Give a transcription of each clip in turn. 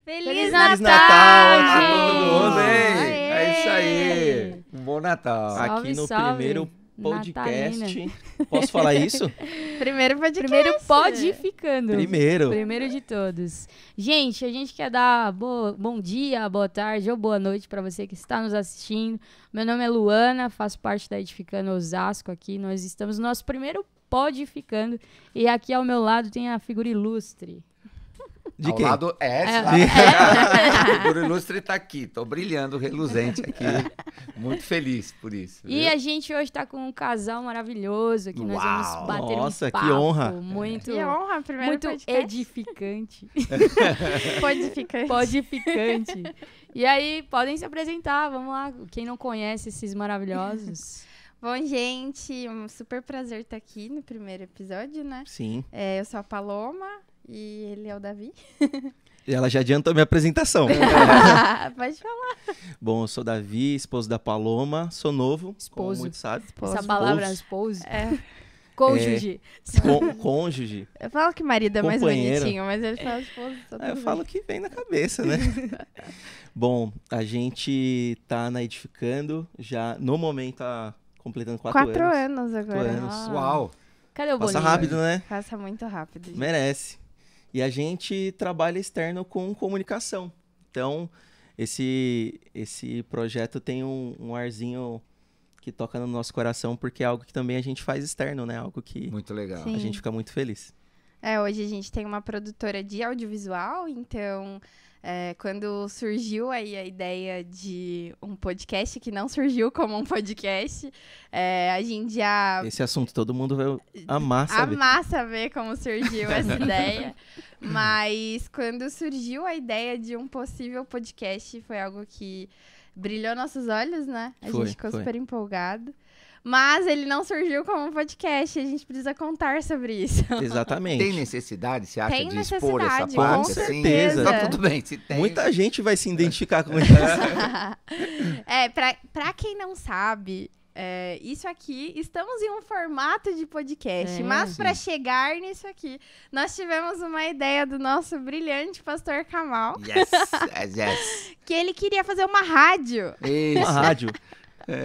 Feliz Natal, Natal, todo mundo, hein? Aê! É isso aí. Um bom Natal. Salve, Aqui no salve, primeiro podcast. natalina. Posso falar isso? Primeiro podcast. Primeiro podificando. Primeiro. De todos. Gente, a gente quer dar bom dia, boa tarde ou boa noite para você que está nos assistindo. Meu nome é Luana, faço parte da Edificando Osasco aqui. Nós estamos no nosso primeiro podificando e aqui ao meu lado tem a figura ilustre. De Ao quem? lado A figura ilustre tá aqui. Tô brilhando, reluzente aqui. Muito feliz por isso. E viu? a gente hoje está com um casal maravilhoso que nós Uau! vamos bater Nossa, um que papo honra. muito, Que honra, primeiro muito podcast. edificante. Podificante. Podificante. E aí, podem se apresentar, vamos lá. Quem não conhece esses maravilhosos? Bom, gente, um super prazer estar aqui no primeiro episódio, né? Sim. Eu sou a Paloma e ele é o Davi. E ela já adiantou minha apresentação. Pode falar. Bom, eu sou Davi, esposo da Paloma, sou novo, como Esposo. muitos sabem. Essa palavra, esposo. É, Cônjuge. Cônjuge. eu falo que marido é mais Companheiro. bonitinho, mas ele fala esposo. Eu falo que vem na cabeça, né? Bom, a gente tá na Edificando, já no momento tá completando 4 anos. agora. 4 anos. Ah. Uau. Cadê o Passa bolinho? rápido, né? Passa muito rápido. gente. Merece. E a gente trabalha externo com comunicação. Então, esse projeto tem um arzinho que toca no nosso coração, porque é algo que também a gente faz externo, né? Algo que Muito legal. Sim. a gente fica muito feliz. Hoje a gente tem uma produtora de audiovisual, então quando surgiu aí a ideia de um podcast, que não surgiu como um podcast, a gente já Esse assunto todo mundo vai amar, sabe? amar saber como surgiu essa ideia, mas quando surgiu a ideia de um possível podcast, foi algo que brilhou nossos olhos, né? A Foi, gente ficou foi. super empolgado. Mas ele não surgiu como um podcast, a gente precisa contar sobre isso. Exatamente. Tem necessidade, você acha, Tem de expor essa necessidade, parte? com assim? certeza. Tá tudo bem, se tem. Muita gente vai se identificar com isso. Pra quem não sabe, isso aqui, estamos em um formato de podcast, É, mas sim. para chegar nisso aqui, nós tivemos uma ideia do nosso brilhante pastor Kamal, Yes. que ele queria fazer uma rádio. Isso. Uma rádio.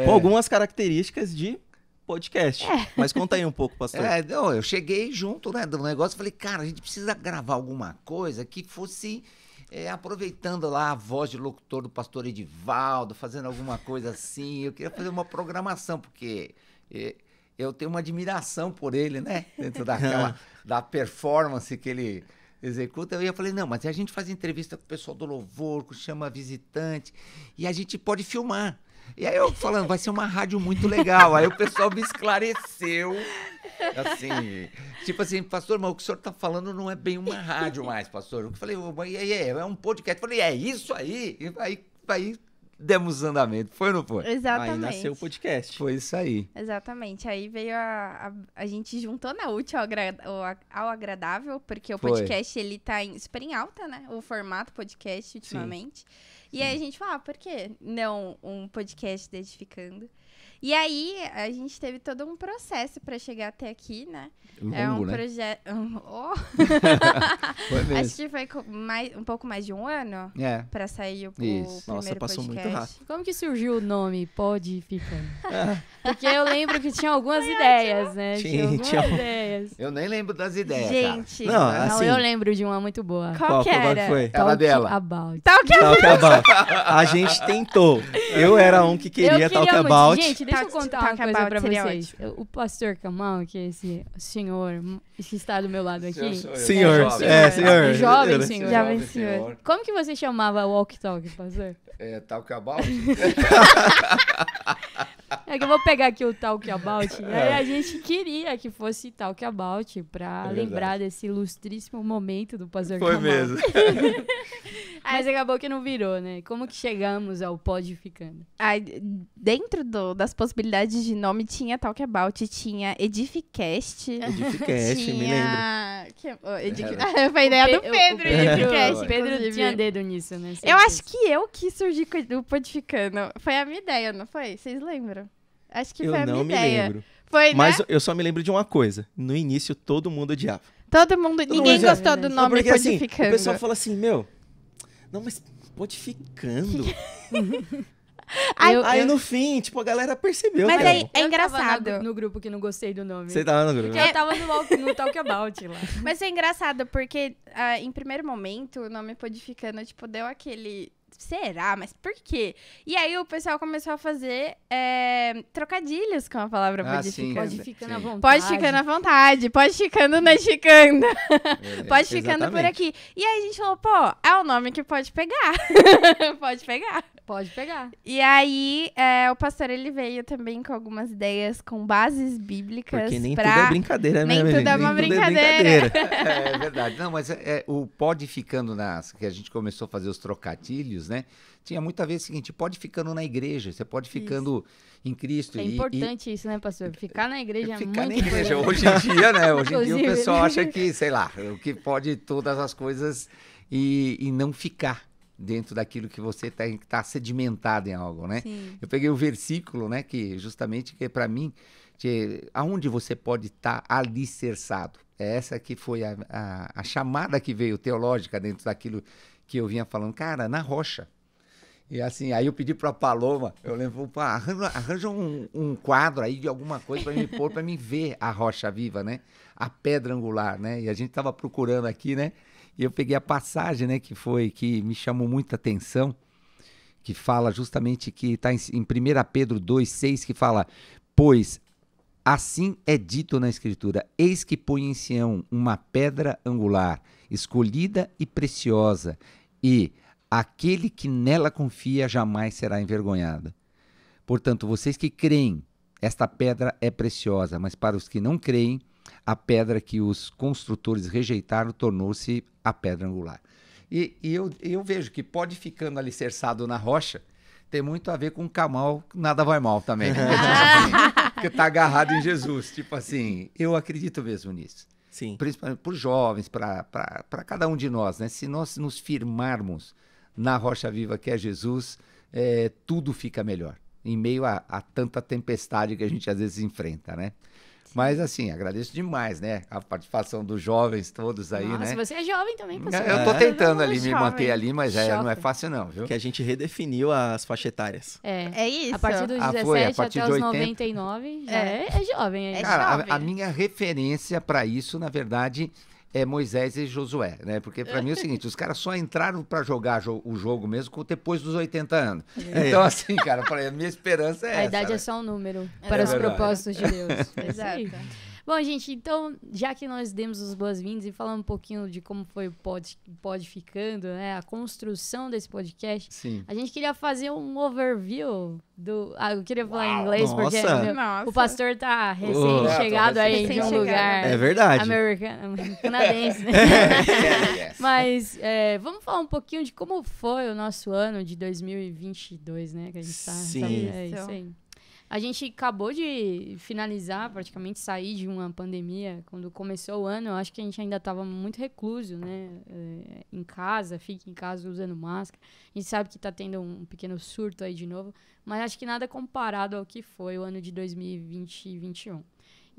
Com algumas características de podcast. Mas conta aí um pouco, pastor. Não, eu cheguei junto, né, do negócio, falei, cara, a gente precisa gravar alguma coisa que fosse aproveitando lá a voz de locutor do pastor Edivaldo, fazendo alguma coisa assim. Eu queria fazer uma programação, porque eu tenho uma admiração por ele, né, dentro da performance que ele executa. Eu falei, não, mas a gente faz entrevista com o pessoal do louvor, que chama visitante, e a gente pode filmar. E aí eu falando, vai ser uma rádio muito legal. Aí o pessoal me esclareceu, assim, tipo assim, pastor, mas o que o senhor tá falando não é bem uma rádio mais, pastor. Eu falei, é um podcast. Eu falei, é isso aí. E aí demos andamento. Foi ou não foi? Exatamente. Aí nasceu o podcast. Foi isso aí. Exatamente. Aí veio a gente juntou na útil ao agradável, porque o Foi. podcast, ele tá super em alta, né? O formato podcast, ultimamente. E aí a gente falou, por que não um podcast de Edificando? E aí a gente teve todo um processo pra chegar até aqui, né? É um Longo, né? projeto... Foi mesmo. Acho que foi um pouco mais de um ano pra sair o Isso. primeiro Nossa, passou podcast. muito rápido. Como que surgiu o nome Podificando? Porque eu lembro que tinha algumas ideias, né? Tinha. Algumas ideias. Eu nem lembro das ideias, Gente, Não, Não, assim, eu lembro de uma muito boa. qual que qual era? foi? Era Talk dela. About. Talk Talk About. A gente tentou. Eu era um que queria Talk muito. About. Gente, deixa eu contar uma Talk coisa About pra seria vocês. O pastor Kamal, que é esse senhor que está do meu lado aqui. Senhor, senhor. Jovem senhor. Jovem senhor. Como que você chamava Walk Talk, pastor? Talk About? É que eu vou pegar aqui o Talk About. E aí a gente queria que fosse Talk About pra verdade. lembrar desse ilustríssimo momento do pastor Foi Kamal. mesmo. Mas acabou que não virou, né? Como que chegamos ao Podificando? Aí, dentro das possibilidades de nome, tinha Talk About, tinha Edificast. Edificast, me lembro. Foi a ideia do Pe- Pedro, o Pedro, Edificast, o Pedro inclusive. tinha dedo nisso, né? Eu acho que eu que surgi com o Podificando. Foi a minha ideia, não foi? Vocês lembram? Acho que foi Eu a minha não me ideia. lembro. Foi, Mas né? eu só me lembro de uma coisa. No início, todo mundo odiava. Todo mundo... Ninguém mundo gostou já- do Não, nome porque assim, o Podificando. pessoal fala assim, meu... Não, mas podificando. Eu- Aí no fim, tipo, a galera percebeu. Mas cara. aí- É eu tava engraçado. no grupo que não gostei do nome. Você tava no grupo. Porque eu tava no Talk About lá. Mas é engraçado, porque em primeiro momento, o nome Podificando, tipo, deu aquele... Será? Mas por quê? E aí o pessoal começou a fazer trocadilhos com a palavra Ah, sim. podificando. Pode ficando à Sim. vontade. Pode ficando à vontade, pode ficando na chicanda, pode ficando por exatamente. aqui. E aí a gente falou, pô, é o nome que pode pegar. Pode pegar. Pode pegar. E aí o pastor, ele veio também com algumas ideias, com bases bíblicas. Porque nem pra... tudo é brincadeira, Nem né, minha tudo é gente? uma Nem tudo é brincadeira. brincadeira. É verdade. Não, mas o pode ficando que a gente começou a fazer os trocadilhos, né? Tinha muito a ver o seguinte, pode ficando na igreja, você pode ficando em Cristo. É importante isso, né, pastor? Ficar na igreja é ficar muito na igreja. importante. Hoje em dia, né? Hoje em dia o Inclusive, pessoal né? acha que, sei lá, o que pode todas as coisas e não ficar dentro daquilo que você tem que estar sedimentado em algo, né? Sim. Eu peguei o versículo, né, que justamente que para mim, aonde você pode estar alicerçado. Essa que foi a chamada que veio teológica dentro daquilo que eu vinha falando. Cara, na rocha. E assim, aí eu pedi para a Paloma, eu lembro, arranja um quadro aí de alguma coisa para me pôr, para mim ver a rocha viva, né? A pedra angular, né? E a gente estava procurando aqui, né? E eu peguei a passagem, né, que me chamou muita atenção, que fala justamente que está em 1 Pedro 2,6, que fala, pois assim é dito na Escritura, eis que põe em Sião uma pedra angular, escolhida e preciosa, e aquele que nela confia jamais será envergonhado. Portanto, vocês que creem, esta pedra é preciosa, mas para os que não creem, a pedra que os construtores rejeitaram tornou-se a pedra angular. E eu vejo que pode ficando alicerçado na rocha, tem muito a ver com o Kamal, nada vai mal também. Porque está agarrado em Jesus. Tipo assim, eu acredito mesmo nisso. Sim. Principalmente para os jovens, para cada um de nós, né? Se nós nos firmarmos na rocha viva que é Jesus, tudo fica melhor. Em meio a tanta tempestade que a gente às vezes enfrenta, né? Mas assim, agradeço demais, né? A participação dos jovens todos aí, Nossa, né? você é jovem também, pastor. Eu tô tentando ali me jovem. manter ali, mas não é Jovem. fácil não, viu? Que a gente redefiniu as faixas etárias. É isso. A partir dos 17 foi, a partir até de os 80. 99, já é jovem. É Cara, jovem. a minha referência para isso, na verdade, é Moisés e Josué, né? Porque para mim é o seguinte, os caras só entraram para jogar o jogo mesmo depois dos 80 anos. Então assim, cara, a minha esperança é essa. A idade né? é só um número para os verdade. propósitos de Deus. É isso aí. Exato. Bom, gente, então, já que nós demos as boas-vindas e falamos um pouquinho de como foi o Podificando, né, a construção desse podcast, Sim. a gente queria fazer um overview do... eu queria falar em inglês, porque Nossa. meu, Nossa. o pastor tá recém-chegado tô aí de um recém-chegado. lugar É verdade. canadense, né? Yes. Mas vamos falar um pouquinho de como foi o nosso ano de 2022, né? Que a gente tá. Sim. É isso aí. A gente acabou de finalizar, praticamente sair de uma pandemia. Quando começou o ano, eu acho que a gente ainda estava muito recluso, né? Em casa, fica em casa usando máscara. A gente sabe que está tendo um pequeno surto aí de novo, mas acho que nada comparado ao que foi o ano de 2020 e 2021.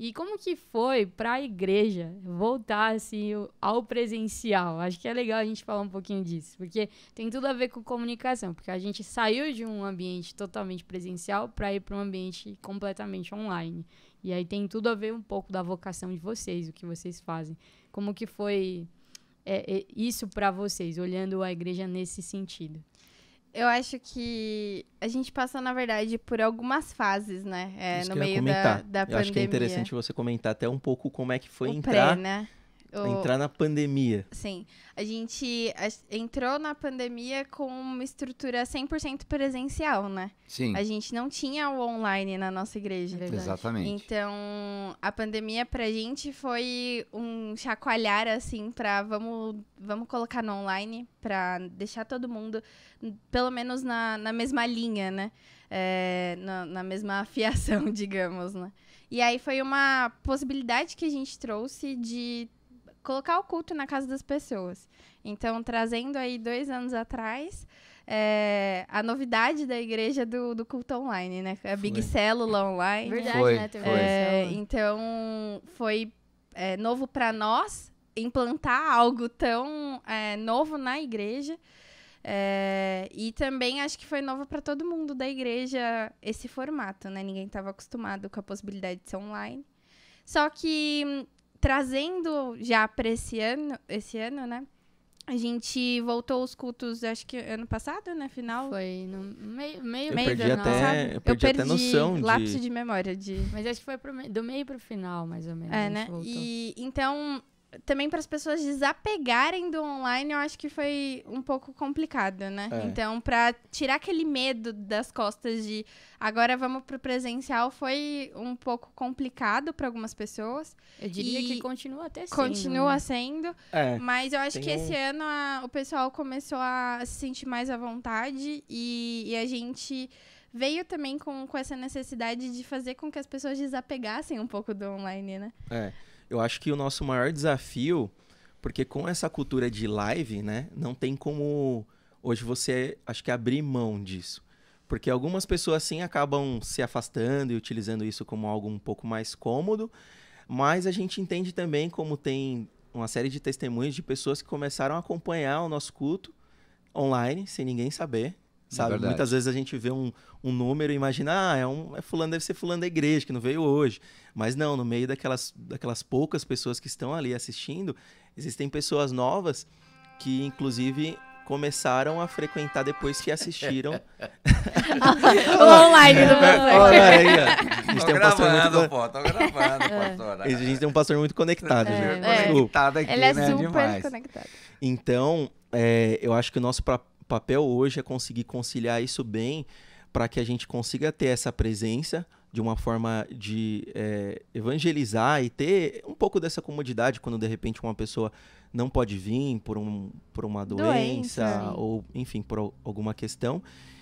E como que foi para a igreja voltar assim ao presencial? Acho que é legal a gente falar um pouquinho disso, porque tem tudo a ver com comunicação, porque a gente saiu de um ambiente totalmente presencial para ir para um ambiente completamente online. E aí tem tudo a ver um pouco da vocação de vocês, o que vocês fazem. Como que foi isso para vocês, olhando a igreja nesse sentido? Eu acho que a gente passou, na verdade, por algumas fases, né? Isso No que eu ia meio comentar. da Eu pandemia. acho que é interessante você comentar até um pouco como é que foi O entrar, pré, né? entrar na pandemia. Sim. A gente entrou na pandemia com uma estrutura 100% presencial, né? Sim, A gente não tinha o online na nossa igreja. É verdade. exatamente. Então, a pandemia pra gente foi um chacoalhar, assim, pra vamos colocar no online, pra deixar todo mundo, pelo menos na mesma linha, né? Na mesma afiação, digamos, né? E aí foi uma possibilidade que a gente trouxe de colocar o culto na casa das pessoas. Então, trazendo aí 2 anos atrás... a novidade da igreja do culto online, né? A Big Célula online. Verdade, Foi, né? Teve foi. uma célula. Então, foi novo para nós implantar algo tão novo na igreja. E também acho que foi novo para todo mundo da igreja esse formato, né? Ninguém estava acostumado com a possibilidade de ser online. Só que trazendo já para esse ano, né? A gente voltou os cultos, acho que ano passado, né? Final. Foi no meio Eu do perdi final. até, eu perdi até noção lapso de memória. Mas acho que foi do meio pro final, mais ou menos. Né? E então, também para as pessoas desapegarem do online, eu acho que foi um pouco complicado, né? Então, para tirar aquele medo das costas de agora vamos pro presencial, foi um pouco complicado para algumas pessoas. Eu diria que continua até sendo. Continua né? sendo, mas eu acho que esse ano o pessoal começou a se sentir mais à vontade e a gente veio também com essa necessidade de fazer com que as pessoas desapegassem um pouco do online, né? Eu acho que o nosso maior desafio, porque com essa cultura de live, né, não tem como hoje você, acho que abrir mão disso. Porque algumas pessoas, assim, acabam se afastando e utilizando isso como algo um pouco mais cômodo, mas a gente entende também como tem uma série de testemunhos de pessoas que começaram a acompanhar o nosso culto online, sem ninguém saber. Sabe? Muitas vezes a gente vê um número e imagina, fulano, deve ser fulano da igreja, que não veio hoje. Mas não, no meio daquelas poucas pessoas que estão ali assistindo, existem pessoas novas que, inclusive, começaram a frequentar depois que assistiram. O online do Olha aí, ó. A gente Tô tem um pastor muito... pastor. A gente tem um pastor muito conectado, gente. Conectado aqui, ele é né? super Demais. conectado. Então, eu acho que o nosso papel hoje é conseguir conciliar isso bem para que a gente consiga ter essa presença de uma forma de evangelizar e ter um pouco dessa comodidade quando de repente uma pessoa não pode vir por uma doença ou, enfim, por alguma questão.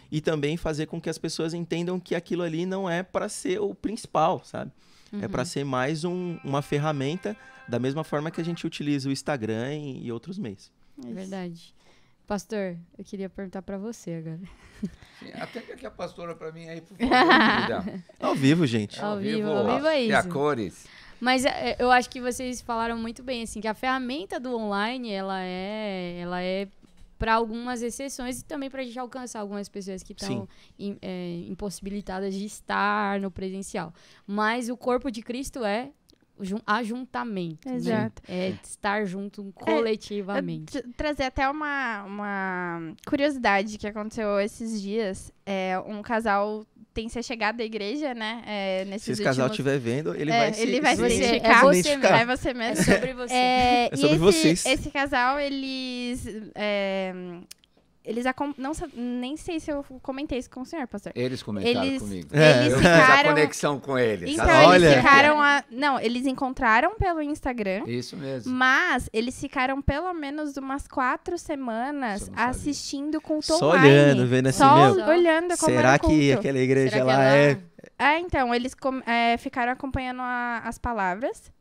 E também fazer com que as pessoas entendam que aquilo ali não é para ser o principal, sabe? É para ser mais uma ferramenta da mesma forma que a gente utiliza o Instagram e outros meios. É verdade. Pastor, eu queria perguntar pra você agora. Sim, até que a pastora pra mim aí, por favor. Ao vivo, gente. Ao vivo é isso. E a cores. Mas eu acho que vocês falaram muito bem, assim, que a ferramenta do online, ela é para algumas exceções e também pra gente alcançar algumas pessoas que estão impossibilitadas de estar no presencial. Mas o corpo de Cristo é ajuntamento. Exato. Né? É estar junto coletivamente. Trazer até uma curiosidade que aconteceu esses dias. Um casal tem se chegado à igreja, né? Se esse casal estiver vendo, ele vai se identificar. identificar. É você mesmo. É sobre você. É sobre vocês. Esse casal, eles nem sei se eu comentei isso com o senhor, pastor. Eles comentaram comigo. Eles eu ficaram... fiz a conexão com eles. Então, Olha. eles ficaram... eles encontraram pelo Instagram. Isso mesmo. Mas eles ficaram pelo menos umas 4 semanas assistindo culto só online. Olhando, vendo assim, só olhando como será era o culto. que aquela igreja Será que lá ela... Então, eles ficaram acompanhando as palavras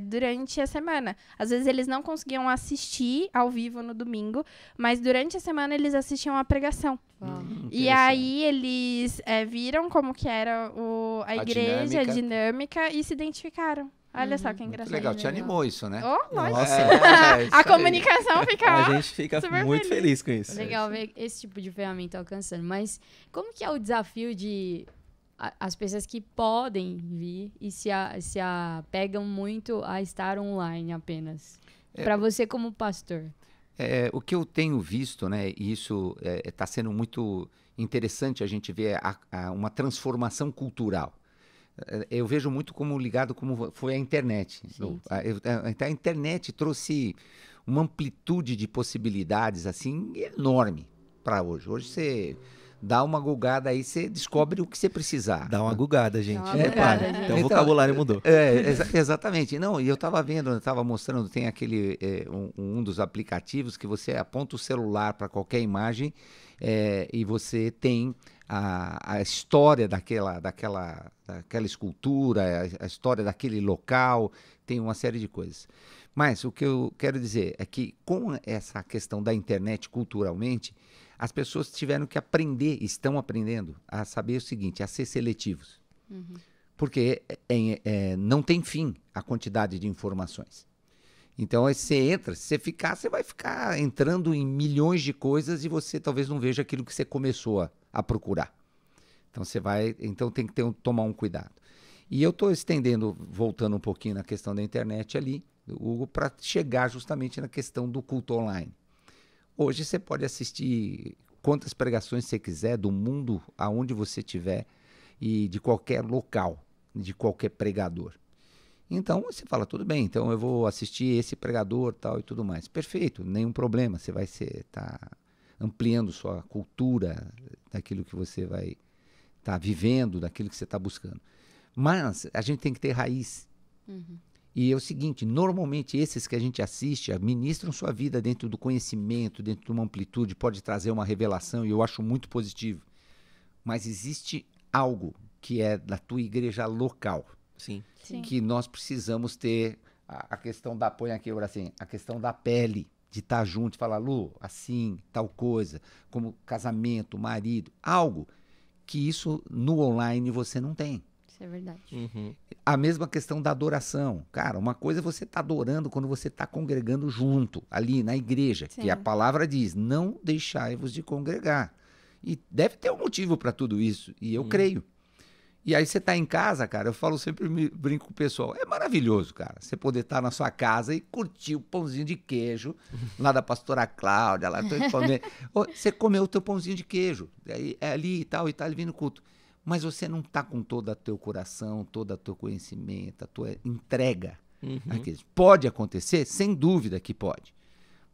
durante a semana. Às vezes eles não conseguiam assistir ao vivo no domingo, mas durante a semana eles assistiam a pregação. E aí eles viram como que era a igreja, a dinâmica e se identificaram. Olha só que engraçado. Legal, te animou isso, né? Oh, lógico. Nossa. A comunicação fica... A gente fica muito feliz com isso. Legal ver esse tipo de ferramenta alcançando. Mas como que é o desafio de... as pessoas que podem vir e se apegam muito a estar online apenas. Para você como pastor. O que eu tenho visto, né, e isso está sendo muito interessante a gente ver uma transformação cultural. Eu vejo muito ligado como foi a internet. A internet trouxe uma amplitude de possibilidades assim enorme para hoje. Hoje você... dá uma gugada aí, você descobre o que você precisar. Dá uma gugada, gente. Gente. Então o vocabulário mudou. Exatamente. Não, e eu estava mostrando, tem aquele, um dos aplicativos que você aponta o celular para qualquer imagem e você tem a história daquela escultura, a história daquele local, tem uma série de coisas. Mas o que eu quero dizer é que com essa questão da internet culturalmente, as pessoas tiveram que estão aprendendo a saber o seguinte, a ser seletivos. Porque não tem fim a quantidade de informações. Então, aí você entra, se você ficar, você vai ficar entrando em milhões de coisas e você talvez não veja aquilo que você começou a procurar. Então tem que tomar um cuidado. E eu estou estendendo, voltando um pouquinho na questão da internet ali, Hugo, para chegar justamente na questão do culto online. Hoje você pode assistir quantas pregações você quiser do mundo aonde você estiver e de qualquer local, de qualquer pregador. Então você fala, tudo bem, então eu vou assistir esse pregador tal e tudo mais. Perfeito, nenhum problema, você vai estar ampliando sua cultura daquilo que você vai estar vivendo, daquilo que você está buscando. Mas a gente tem que ter raiz. E é o seguinte, normalmente esses que a gente assiste ministram sua vida dentro do conhecimento, dentro de uma amplitude, pode trazer uma revelação e eu acho muito positivo. Mas existe algo que é da tua igreja local. Sim. Que nós precisamos ter a questão da, põe aqui agora assim, a questão da pele, de estar junto e falar, Lu, assim, tal coisa, como casamento, marido, algo que isso no online você não tem. Isso é verdade. A mesma questão da adoração. Cara, uma coisa é você estar adorando quando você está congregando junto, ali na igreja, Sim. que a palavra diz, não deixai-vos de congregar. E deve ter um motivo para tudo isso, e eu creio. E aí você tá em casa, cara, eu falo sempre, brinco com o pessoal, é maravilhoso, cara, você poder estar na sua casa e curtir o pãozinho de queijo lá da pastora Cláudia, lá, você comeu o teu pãozinho de queijo, é ali e tal, e tá ali vindo culto. Mas você não tá com todo o teu coração, todo o teu conhecimento, a tua entrega. Pode acontecer? Sem dúvida que pode.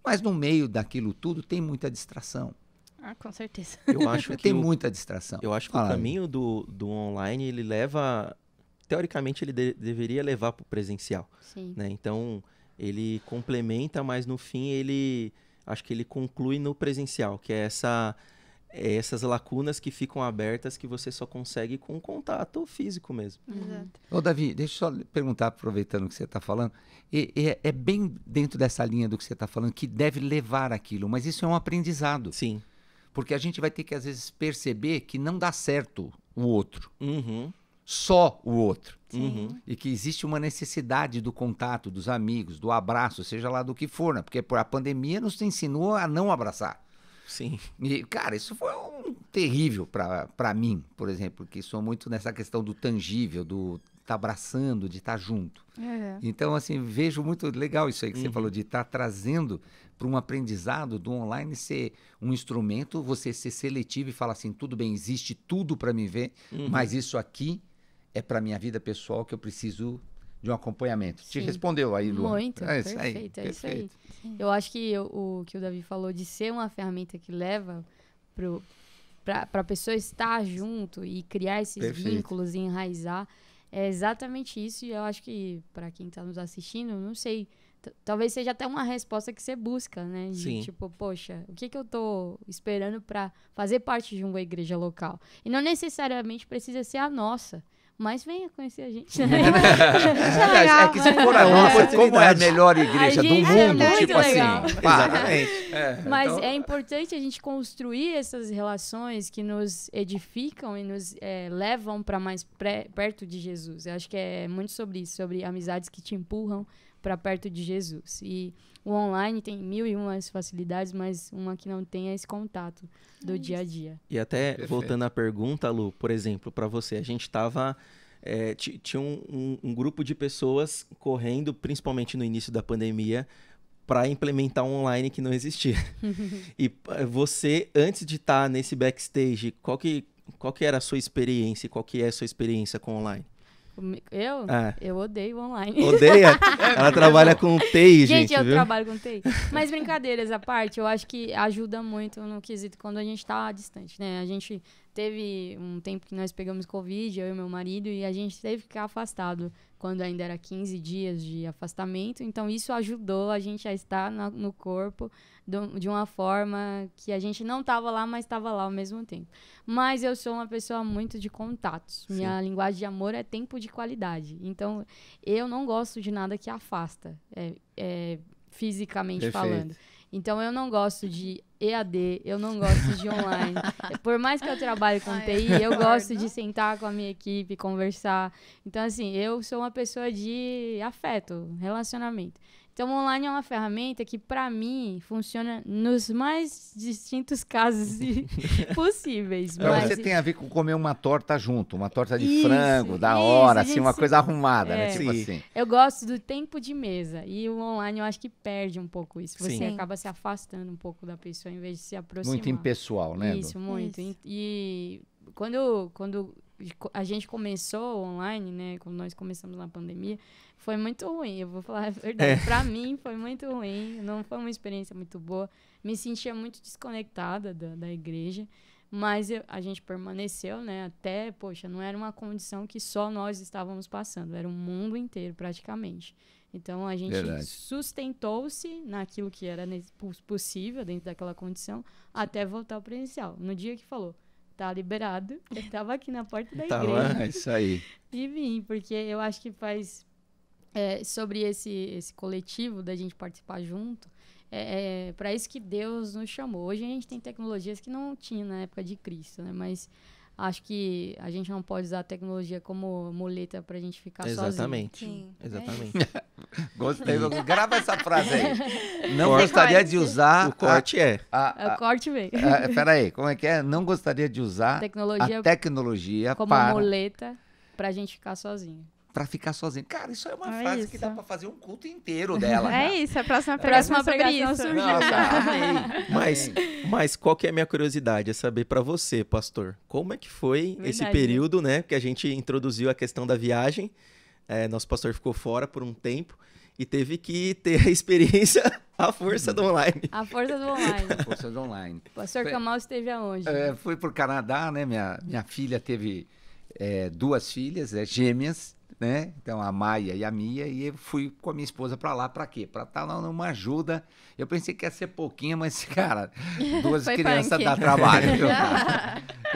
Mas no meio daquilo tudo tem muita distração. Ah, com certeza. Eu acho que tem muita distração. Eu acho que o caminho do online, ele leva... Teoricamente, ele deveria levar para o presencial. Sim. Né? Então, ele complementa, mas no fim, acho que ele conclui no presencial, que é essas lacunas que ficam abertas que você só consegue com contato físico mesmo. Exato. Ô, Davi, deixa eu só perguntar, aproveitando o que você está falando. É bem dentro dessa linha do que você está falando que deve levar aquilo, mas isso é um aprendizado. Sim. Porque a gente vai ter que, às vezes, perceber que não dá certo o outro. Uhum. Só o outro. Uhum. E que existe uma necessidade do contato, dos amigos, do abraço, seja lá do que for, né? Porque a pandemia nos ensinou a não abraçar. Sim. E, cara, isso foi terrível para mim, por exemplo, que sou muito nessa questão do tangível, do estar abraçando, de estar junto. Então, assim, vejo muito legal isso aí que você falou, de estar trazendo para um aprendizado do online ser um instrumento, você ser seletivo e falar assim, tudo bem, existe tudo para me ver, mas isso aqui é para minha vida pessoal que eu preciso de um acompanhamento. Sim. Te respondeu aí, Lu? Muito, perfeito, é isso aí. Eu acho que o que o Davi falou de ser uma ferramenta que leva para a pessoa estar junto e criar esses vínculos e enraizar, é exatamente isso. E eu acho que, para quem está nos assistindo, não sei, talvez seja até uma resposta que você busca, né? De Sim. tipo, poxa, o que eu tô esperando para fazer parte de uma igreja local? E não necessariamente precisa ser a nossa. Mas venha conhecer a gente. É que se for a nossa, como é a melhor igreja do mundo, tipo legal. assim. Exatamente. Mas então... é importante a gente construir essas relações que nos edificam e nos levam para mais perto de Jesus. Eu acho que é muito sobre isso, sobre amizades que te empurram para perto de Jesus. E o online tem 1001 facilidades, mas uma que não tem é esse contato do dia a dia. E até, Perfeito. Voltando à pergunta, Lu, por exemplo, para você, a gente estava... tinha um grupo de pessoas correndo, principalmente no início da pandemia, para implementar um online que não existia. E você, antes de estar nesse backstage, qual que era a sua experiência? Qual que é a sua experiência com online? Eu odeio online. Odeia? Ela trabalha com TI, gente, eu viu? trabalho com TI. Mas brincadeiras à parte, eu acho que ajuda muito no quesito quando a gente tá distante, né? A gente teve um tempo que nós pegamos Covid, eu e meu marido, e a gente teve que ficar afastado quando ainda era 15 dias de afastamento. Então, isso ajudou a gente a estar no corpo de uma forma que a gente não estava lá, mas estava lá ao mesmo tempo. Mas eu sou uma pessoa muito de contatos. Sim. Minha linguagem de amor é tempo de qualidade. Então, eu não gosto de nada que afasta, fisicamente falando. Então, eu não gosto de EAD, eu não gosto de online. Por mais que eu trabalhe com TI, eu gosto de sentar com a minha equipe, conversar. Então, assim, eu sou uma pessoa de afeto, relacionamento. Então, o online é uma ferramenta que, para mim, funciona nos mais distintos casos possíveis. Pra Mas você tem a ver com comer uma torta junto, uma torta de Isso, frango, da isso, hora, a assim, gente uma se- coisa arrumada, né? É. Tipo Sim. assim. eu gosto do tempo de mesa. E o online eu acho que perde um pouco isso. Você Sim. acaba se afastando um pouco da pessoa em vez de se aproximar. Muito impessoal, né? Isso, muito. Isso. E quando a gente começou online, né? Quando nós começamos na pandemia, foi muito ruim. Eu vou falar a verdade. Pra mim, foi muito ruim. Não foi uma experiência muito boa. Me sentia muito desconectada da igreja. Mas a gente permaneceu, né? Até, poxa, não era uma condição que só nós estávamos passando. Era o mundo inteiro, praticamente. Então, a gente Verdade. sustentou-se naquilo que era possível dentro daquela condição até voltar ao presencial. No dia que falou, tá liberado, eu tava aqui na porta da Tava. igreja É isso aí. e vim, porque eu acho que faz sobre esse coletivo da gente participar junto, para isso que Deus nos chamou. Hoje a gente tem tecnologias que não tinha na época de Cristo, né? Mas acho que a gente não pode usar a tecnologia como muleta pra gente ficar sozinho. Exatamente. Sim. Exatamente. Gostei. Grava essa frase aí. Não Corte. gostaria de usar. O corte é. O corte veio. Peraí, como é que é? Não gostaria de usar Tecnologia a tecnologia como para muleta pra gente ficar sozinho. ficar sozinho. Cara, isso é uma É frase que isso. dá pra fazer um culto inteiro dela. É cara. isso, a próxima Próxima pregação é pregação sobre isso. surgiu. Nossa, amei. Mas, amei. mas qual que é a minha curiosidade? É saber pra você, pastor, como é que foi esse Verdade, período, né? Que a gente introduziu a questão da viagem. Nosso pastor ficou fora por um tempo e teve que ter a experiência à força do online. A força do online. Forças online. O pastor Kamal esteve aonde? Fui pro Canadá, né? Minha filha teve 2 filhas, gêmeas, né? Então a Maia e a Mia, e eu fui com a minha esposa pra lá, pra quê? Pra estar lá numa ajuda. Eu pensei que ia ser pouquinho, mas, cara, 2 Foi crianças punk. dá trabalho, viu?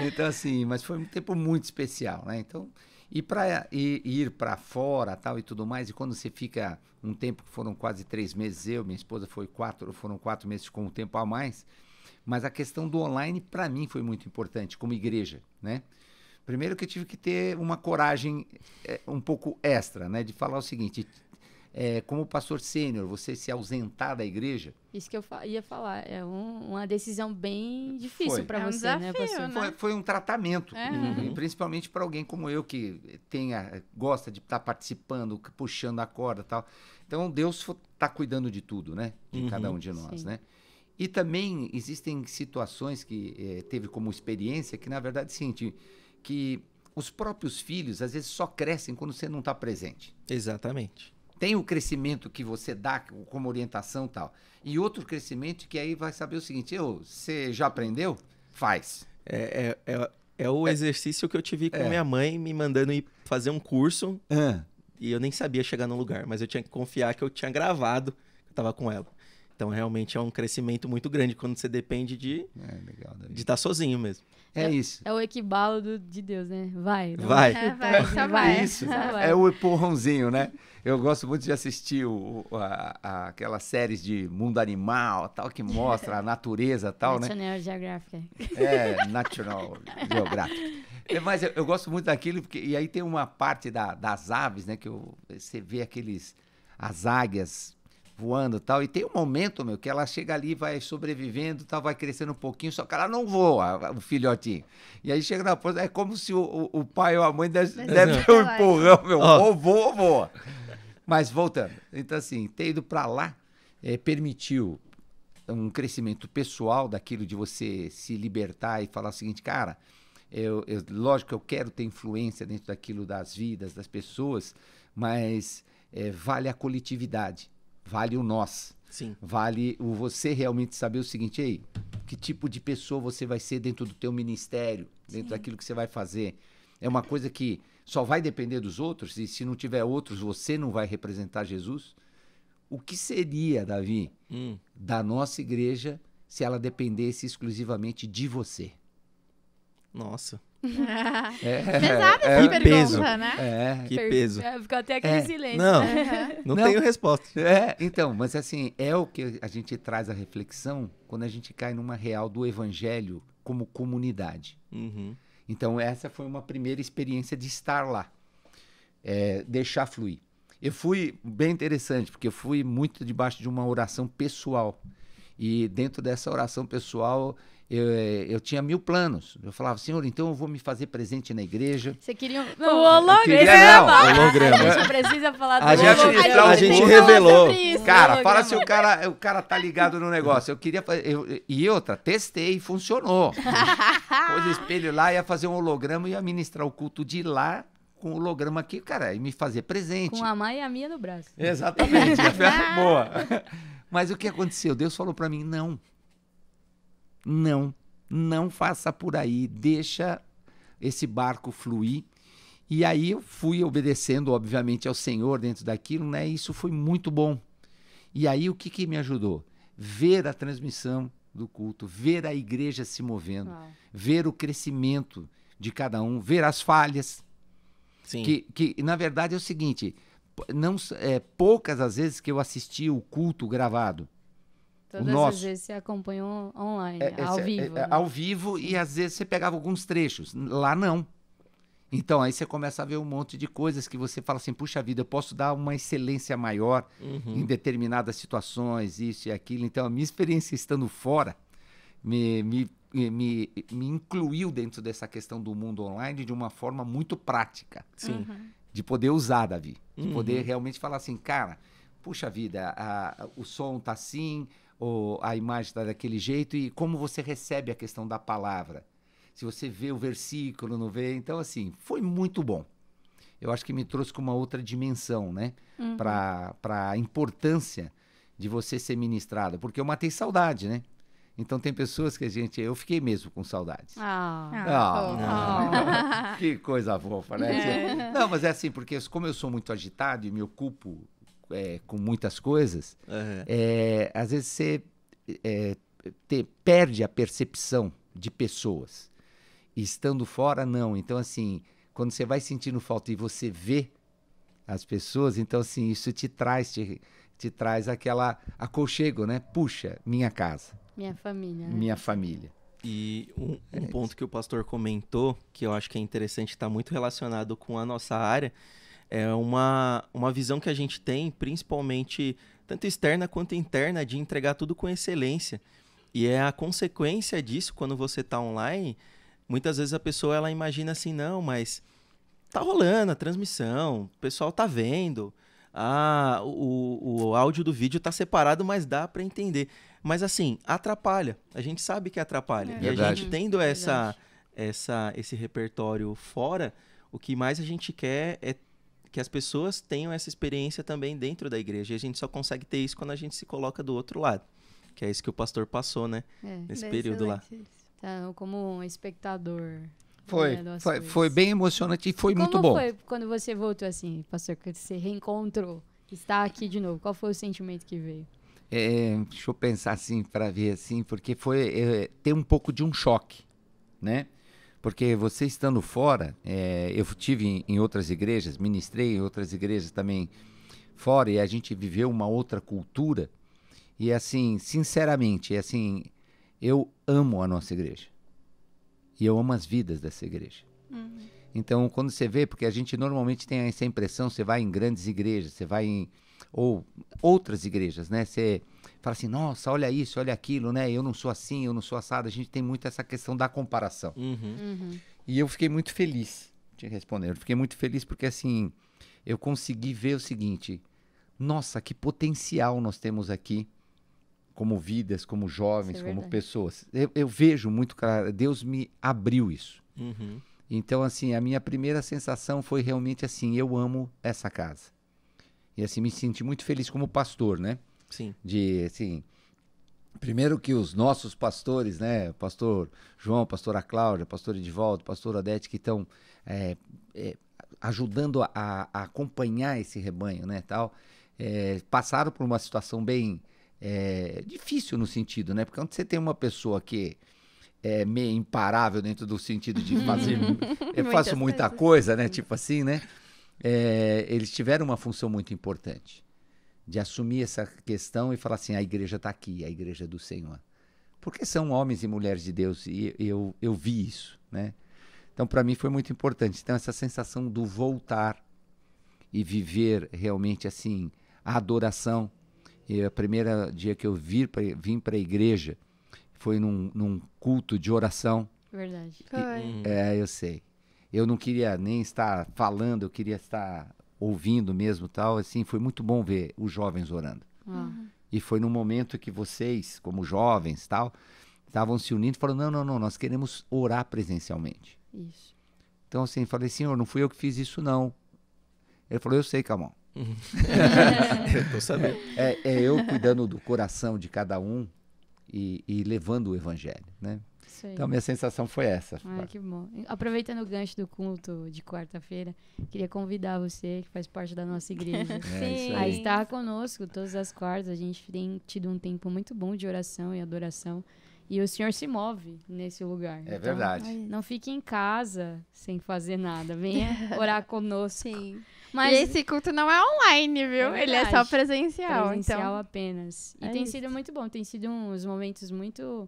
Então, assim, mas foi um tempo muito especial, né? Então, ir pra fora, tal, e tudo mais, e quando você fica um tempo, que foram quase 3 meses, minha esposa foram 4 meses com um tempo a mais, mas a questão do online, pra mim, foi muito importante, como igreja, né? Primeiro que eu tive que ter uma coragem um pouco extra, né? De falar o seguinte, como pastor sênior, você se ausentar da igreja, Isso que eu ia falar. É uma decisão bem difícil Foi. pra É um você, né, desafio, pastor? né? foi um tratamento, Uhum. e principalmente para alguém como eu, que gosta de estar participando, puxando a corda e tal. Então, Deus está cuidando de tudo, né? De cada um de nós, Sim. né? E também existem situações que teve como experiência que, na verdade, é o seguinte, que os próprios filhos, às vezes, só crescem quando você não está presente. Exatamente. Tem o crescimento que você dá como orientação e tal. E outro crescimento que aí vai saber o seguinte, você já aprendeu? Faz. É o exercício que eu tive com minha mãe me mandando ir fazer um curso e eu nem sabia chegar no lugar, mas eu tinha que confiar que eu tinha gravado, eu tava com ela. Então, realmente é um crescimento muito grande quando você depende de Legal, Davi. estar sozinho mesmo. É isso. É o equibalo de Deus, né? Vai. dá uma Vai. chutada, Vai, só vai. Isso. só vai. É o empurrãozinho, né? Eu gosto muito de assistir aquelas séries de mundo animal, tal, que mostra a natureza e tal, né? National Geographic. National Geographic. Mas eu gosto muito daquilo, e aí tem uma parte das aves, né? Que você vê as águias voando e tal, e tem um momento, que ela chega ali, vai sobrevivendo, tal, vai crescendo um pouquinho, só que ela não voa, o filhotinho. E aí chega na porta, é como se o pai ou a mãe deve ter um empurrão, ou voa ou voa. Mas voltando, então assim, ter ido para lá permitiu um crescimento pessoal daquilo de você se libertar e falar o seguinte, cara, lógico que eu quero ter influência dentro daquilo das vidas, das pessoas, mas vale a coletividade. Vale o nós. Sim. Vale você realmente saber o seguinte, que tipo de pessoa você vai ser dentro do teu ministério, dentro daquilo que você vai fazer. É uma coisa que só vai depender dos outros, e se não tiver outros, você não vai representar Jesus. O que seria, Davi, da nossa igreja se ela dependesse exclusivamente de você? Nossa, Pesada que essa pergunta, peso. né? que peso. Ficou até aquele silêncio. Não, né? não tenho resposta. Então, mas assim, é o que a gente traz a reflexão quando a gente cai numa real do evangelho como comunidade. Uhum. Então, essa foi uma primeira experiência de estar lá, deixar fluir. Eu fui bem interessante, porque eu fui muito debaixo de uma oração pessoal. E dentro dessa oração pessoal, eu tinha 1000 planos. Eu falava, Senhor, então eu vou me fazer presente na igreja. Você queria... queria- não, holograma. A gente precisa falar do A gente- holograma. a gente Tem que falar revelou. sobre isso, Cara, do fala se holograma. o cara tá ligado no negócio. Eu queria fazer. E outra, testei, funcionou. Pôs o espelho lá, ia fazer um holograma e ia ministrar o culto de lá com o holograma aqui, cara, e me fazer presente. Com a Maia e a minha no braço. Exatamente. Boa. Mas o que aconteceu? Deus falou pra mim: não faça por aí, deixa esse barco fluir. E aí eu fui obedecendo, obviamente, ao Senhor dentro daquilo, né? E isso foi muito bom. E aí o que me ajudou? Ver a transmissão do culto, ver a igreja se movendo, Uau. ver o crescimento de cada um, ver as falhas. Sim. Que na verdade é o seguinte, poucas as vezes que eu assisti o culto gravado. Todas nosso. as vezes você acompanhou online, ao vivo. né? Ao vivo, e às vezes você pegava alguns trechos. Lá não. Então aí você começa a ver um monte de coisas que você fala assim, puxa vida, eu posso dar uma excelência maior em determinadas situações, isso e aquilo. Então a minha experiência estando fora me incluiu dentro dessa questão do mundo online de uma forma muito prática. Sim. De poder usar, Davi. De poder realmente falar assim, cara, puxa vida, o som tá assim, ou a imagem tá daquele jeito, e como você recebe a questão da palavra. Se você vê o versículo, não vê. Então, assim, foi muito bom. Eu acho que me trouxe com uma outra dimensão, né? Para a importância de você ser ministrado. Porque eu matei saudade, né? Então tem pessoas que eu fiquei mesmo com saudades. Que coisa fofa, né? Não, mas é assim, porque como eu sou muito agitado e me ocupo com muitas coisas, Aham. às vezes você perde a percepção de pessoas. E estando fora, não. Então, assim, quando você vai sentindo falta e você vê as pessoas, então, assim, isso te traz aquela aconchego, né? Puxa, minha casa, Minha família, né? minha família. E um ponto que o pastor comentou, que eu acho que é interessante, está muito relacionado com a nossa área, é uma visão que a gente tem, principalmente tanto externa quanto interna, de entregar tudo com excelência. E é a consequência disso, quando você está online, muitas vezes a pessoa ela imagina assim, não, mas tá rolando a transmissão, o pessoal tá vendo, o áudio do vídeo tá separado, mas dá para entender. Mas assim, atrapalha. A gente sabe que atrapalha. E a Verdade. gente tendo esse repertório fora, o que mais a gente quer é que as pessoas tenham essa experiência também dentro da igreja. E a gente só consegue ter isso quando a gente se coloca do outro lado. Que é isso que o pastor passou, né? Nesse período lá. Tá, como um espectador. Foi vendo as coisas. bem emocionante e foi muito Como bom. foi quando você voltou assim, pastor, que você reencontrou, está aqui de novo? Qual foi o sentimento que veio? Deixa eu pensar assim, para ver assim, porque foi ter um pouco de um choque, né? Porque você estando fora, eu tive em outras igrejas, ministrei em outras igrejas também fora, e a gente viveu uma outra cultura. E assim, sinceramente, assim, eu amo a nossa igreja. E eu amo as vidas dessa igreja. Então, quando você vê, porque a gente normalmente tem essa impressão, você vai em grandes igrejas, você vai ou outras igrejas, né? Você fala assim, nossa, olha isso, olha aquilo, né? Eu não sou assim, eu não sou assado. A gente tem muito essa questão da comparação. E eu fiquei muito feliz de responder. Eu fiquei muito feliz porque, assim, eu consegui ver o seguinte, nossa, que potencial nós temos aqui como vidas, como jovens, Isso é como verdade. pessoas. Eu vejo muito, cara, Deus me abriu isso. Então, assim, a minha primeira sensação foi realmente assim, eu amo essa casa. E assim, me senti muito feliz como pastor, né? Sim. De, assim, primeiro que os nossos pastores, né? Pastor João, pastora Cláudia, pastor Edivaldo, pastor Odete, que estão ajudando a acompanhar esse rebanho, né? Tal, passaram por uma situação bem difícil no sentido, né? Porque quando você tem uma pessoa que é meio imparável dentro do sentido de fazer... eu faço Muitas muita coisas. coisa, né? Tipo assim, né? Eles tiveram uma função muito importante de assumir essa questão e falar assim, a igreja está aqui, a igreja do Senhor. Porque são homens e mulheres de Deus e eu vi isso, né? Então, para mim foi muito importante. Então, essa sensação do voltar e viver realmente assim a adoração. E o primeiro dia que eu vim para a igreja foi num culto de oração. Verdade. Foi. Eu sei. Eu não queria nem estar falando, eu queria estar ouvindo mesmo, tal. Assim, foi muito bom ver os jovens orando. E foi num momento que vocês, como jovens, tal, estavam se unindo e falaram, não, nós queremos orar presencialmente. Isso. Então, assim, falei, Senhor, não fui eu que fiz isso, não. Ele falou, eu sei, Camão. Eu tô sabendo. É eu cuidando do coração de cada um e levando o evangelho, né? Isso aí. Então, minha sensação foi essa. Ai, que bom. Aproveitando o gancho do culto de quarta-feira, queria convidar você, que faz parte da nossa igreja, isso a aí. estar conosco todas as quartas. A gente tem tido um tempo muito bom de oração e adoração. E o Senhor se move nesse lugar. É Então, verdade. não fique em casa sem fazer nada. Venha orar conosco. Sim. Mas E esse culto não é online, viu? É Ele é só verdade. presencial. presencial Então, apenas. E é tem isso. sido muito bom. Tem sido uns momentos muito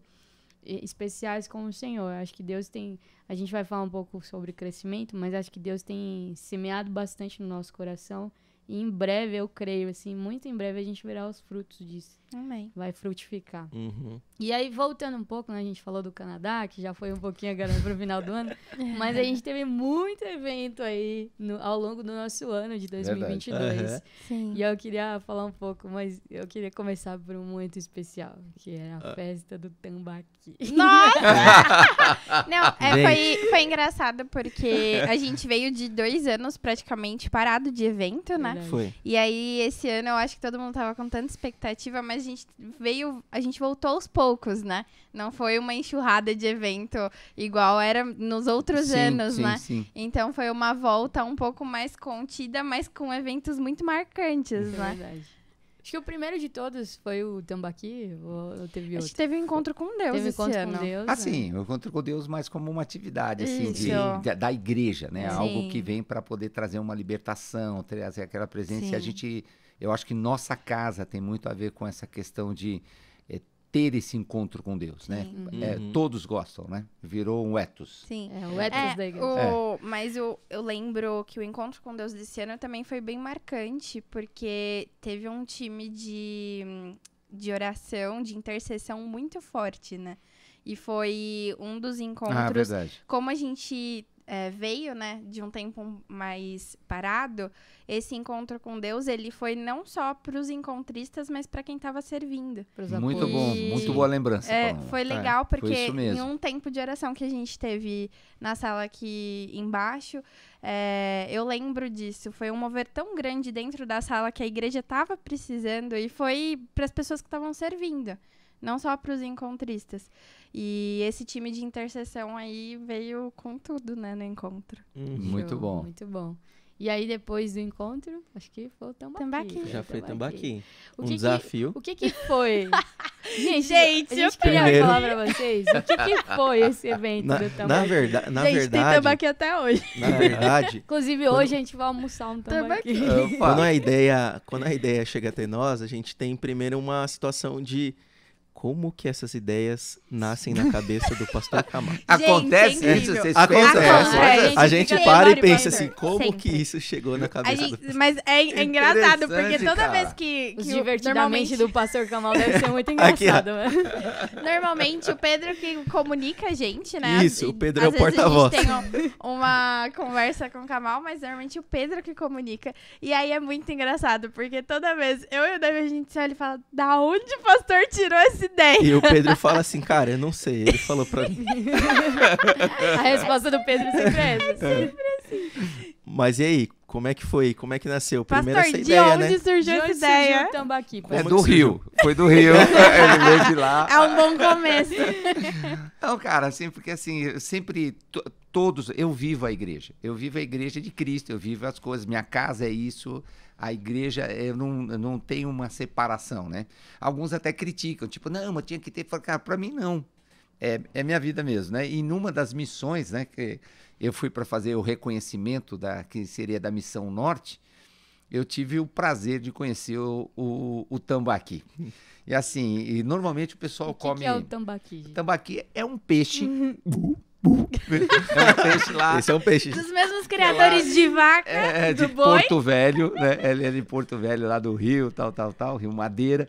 especiais com o Senhor. Acho que Deus tem... A gente vai falar um pouco sobre crescimento, mas acho que Deus tem semeado bastante no nosso coração. E em breve, eu creio, assim, muito em breve a gente verá os frutos disso. amém. Vai frutificar. Uhum. E aí, voltando um pouco, né, a gente falou do Canadá, que já foi um pouquinho agora pro final do ano, mas a gente teve muito evento aí ao longo do nosso ano de 2022. Aham. Sim. E eu queria falar um pouco, mas eu queria começar por um momento especial, que era a festa do Tambaqui. Nossa! Não, Gente. foi engraçado porque a gente veio de 2 anos praticamente parado de evento, né? Verdade. Foi. E aí, esse ano, eu acho que todo mundo tava com tanta expectativa, mas a gente voltou aos poucos, né? Não foi uma enxurrada de evento igual era nos outros anos, né? Sim. Então, foi uma volta um pouco mais contida, mas com eventos muito marcantes, É né? verdade. Acho que o primeiro de todos foi o Tambaqui, ou teve Acho outro? que teve um encontro com Deus Teve esse encontro ano. com Deus. Assim, eu encontro com Deus mais como uma atividade assim, Isso. da igreja, né? Sim. Algo que vem para poder trazer uma libertação, trazer aquela presença. Sim. Eu acho que nossa casa tem muito a ver com essa questão de ter esse encontro com Deus, né? Sim. Uhum. Todos gostam, né? Virou um ethos. Sim. É, o ethos da igreja. Mas eu lembro que o encontro com Deus desse ano também foi bem marcante, porque teve um time de oração, de intercessão muito forte, né? E foi um dos encontros. Verdade. Como a gente veio, né, de um tempo mais parado, esse encontro com Deus, ele foi não só para os encontristas, mas para quem estava servindo. Pros Muito apoios. bom, muito boa lembrança. Paloma. Foi legal, porque foi isso mesmo. em um tempo de oração que a gente teve na sala aqui embaixo, eu lembro disso. Foi um mover tão grande dentro da sala que a igreja estava precisando e foi para as pessoas que estavam servindo, não só para os encontristas. E esse time de intercessão aí veio com tudo, né, no encontro. Uhum. Muito Show, bom. Muito bom. E aí, depois do encontro, acho que foi o Tambaqui. Tambaqui. Já foi Tambaqui. O Um que desafio. O que foi? Gente, a gente queria primeiro- falar pra vocês o que foi esse evento do Tambaqui. Na Gente, tem verdade, Tambaqui até hoje. na verdade, Inclusive, hoje a gente vai almoçar um Tambaqui. Opa. quando a ideia chega até nós, a gente tem primeiro uma situação de como que essas ideias nascem na cabeça do pastor Camargo. Acontece Gente, é isso? incrível. Vocês Acontece. pensam essas É, coisas? A gente fica para e lembrando, pensa assim, como Sempre. que isso chegou na A cabeça do gente, mas é engraçado, porque Interessante, toda cara. vez que Os o- divertidamente do Pastor Kamal deve ser muito Aqui, ó. engraçado, né? normalmente o Pedro que comunica a gente, né? Isso, E o Pedro é às o vezes porta-voz. A gente tem uma conversa com o Kamal, mas normalmente o Pedro que comunica. E aí é muito engraçado, porque toda vez eu e o David a gente se olha e fala, da onde o pastor tirou essa ideia? E o Pedro fala assim, cara, eu não sei. Ele falou pra mim. A resposta do Pedro sempre é essa. Mas e aí, como é que foi? Como é que nasceu? Primeiro Pastor, essa de ideia, onde né? surgiu De essa onde surgiu ideia? o Tambaqui? Como É que do surgiu? Rio. Foi do Rio. Ele veio de lá. É um bom começo. Não, cara, assim, porque assim, eu sempre, todos, eu vivo a igreja. Eu vivo a igreja de Cristo, eu vivo as coisas. Minha casa é isso, a igreja, eu não tenho uma separação, né? Alguns até criticam, tipo, não, mas tinha que ter. Cara, pra mim, não. É minha vida mesmo, né? E numa das missões, né, que eu fui para fazer o reconhecimento que seria da Missão Norte, eu tive o prazer de conhecer o Tambaqui. E assim, normalmente o pessoal O come... que é o Tambaqui? gente? Tambaqui é um peixe É um peixe lá. Esse é um peixe. Dos mesmos criadores de vaca, De do boi. Porto Velho, né? Ele é de Porto Velho, lá do Rio, tal, Rio Madeira.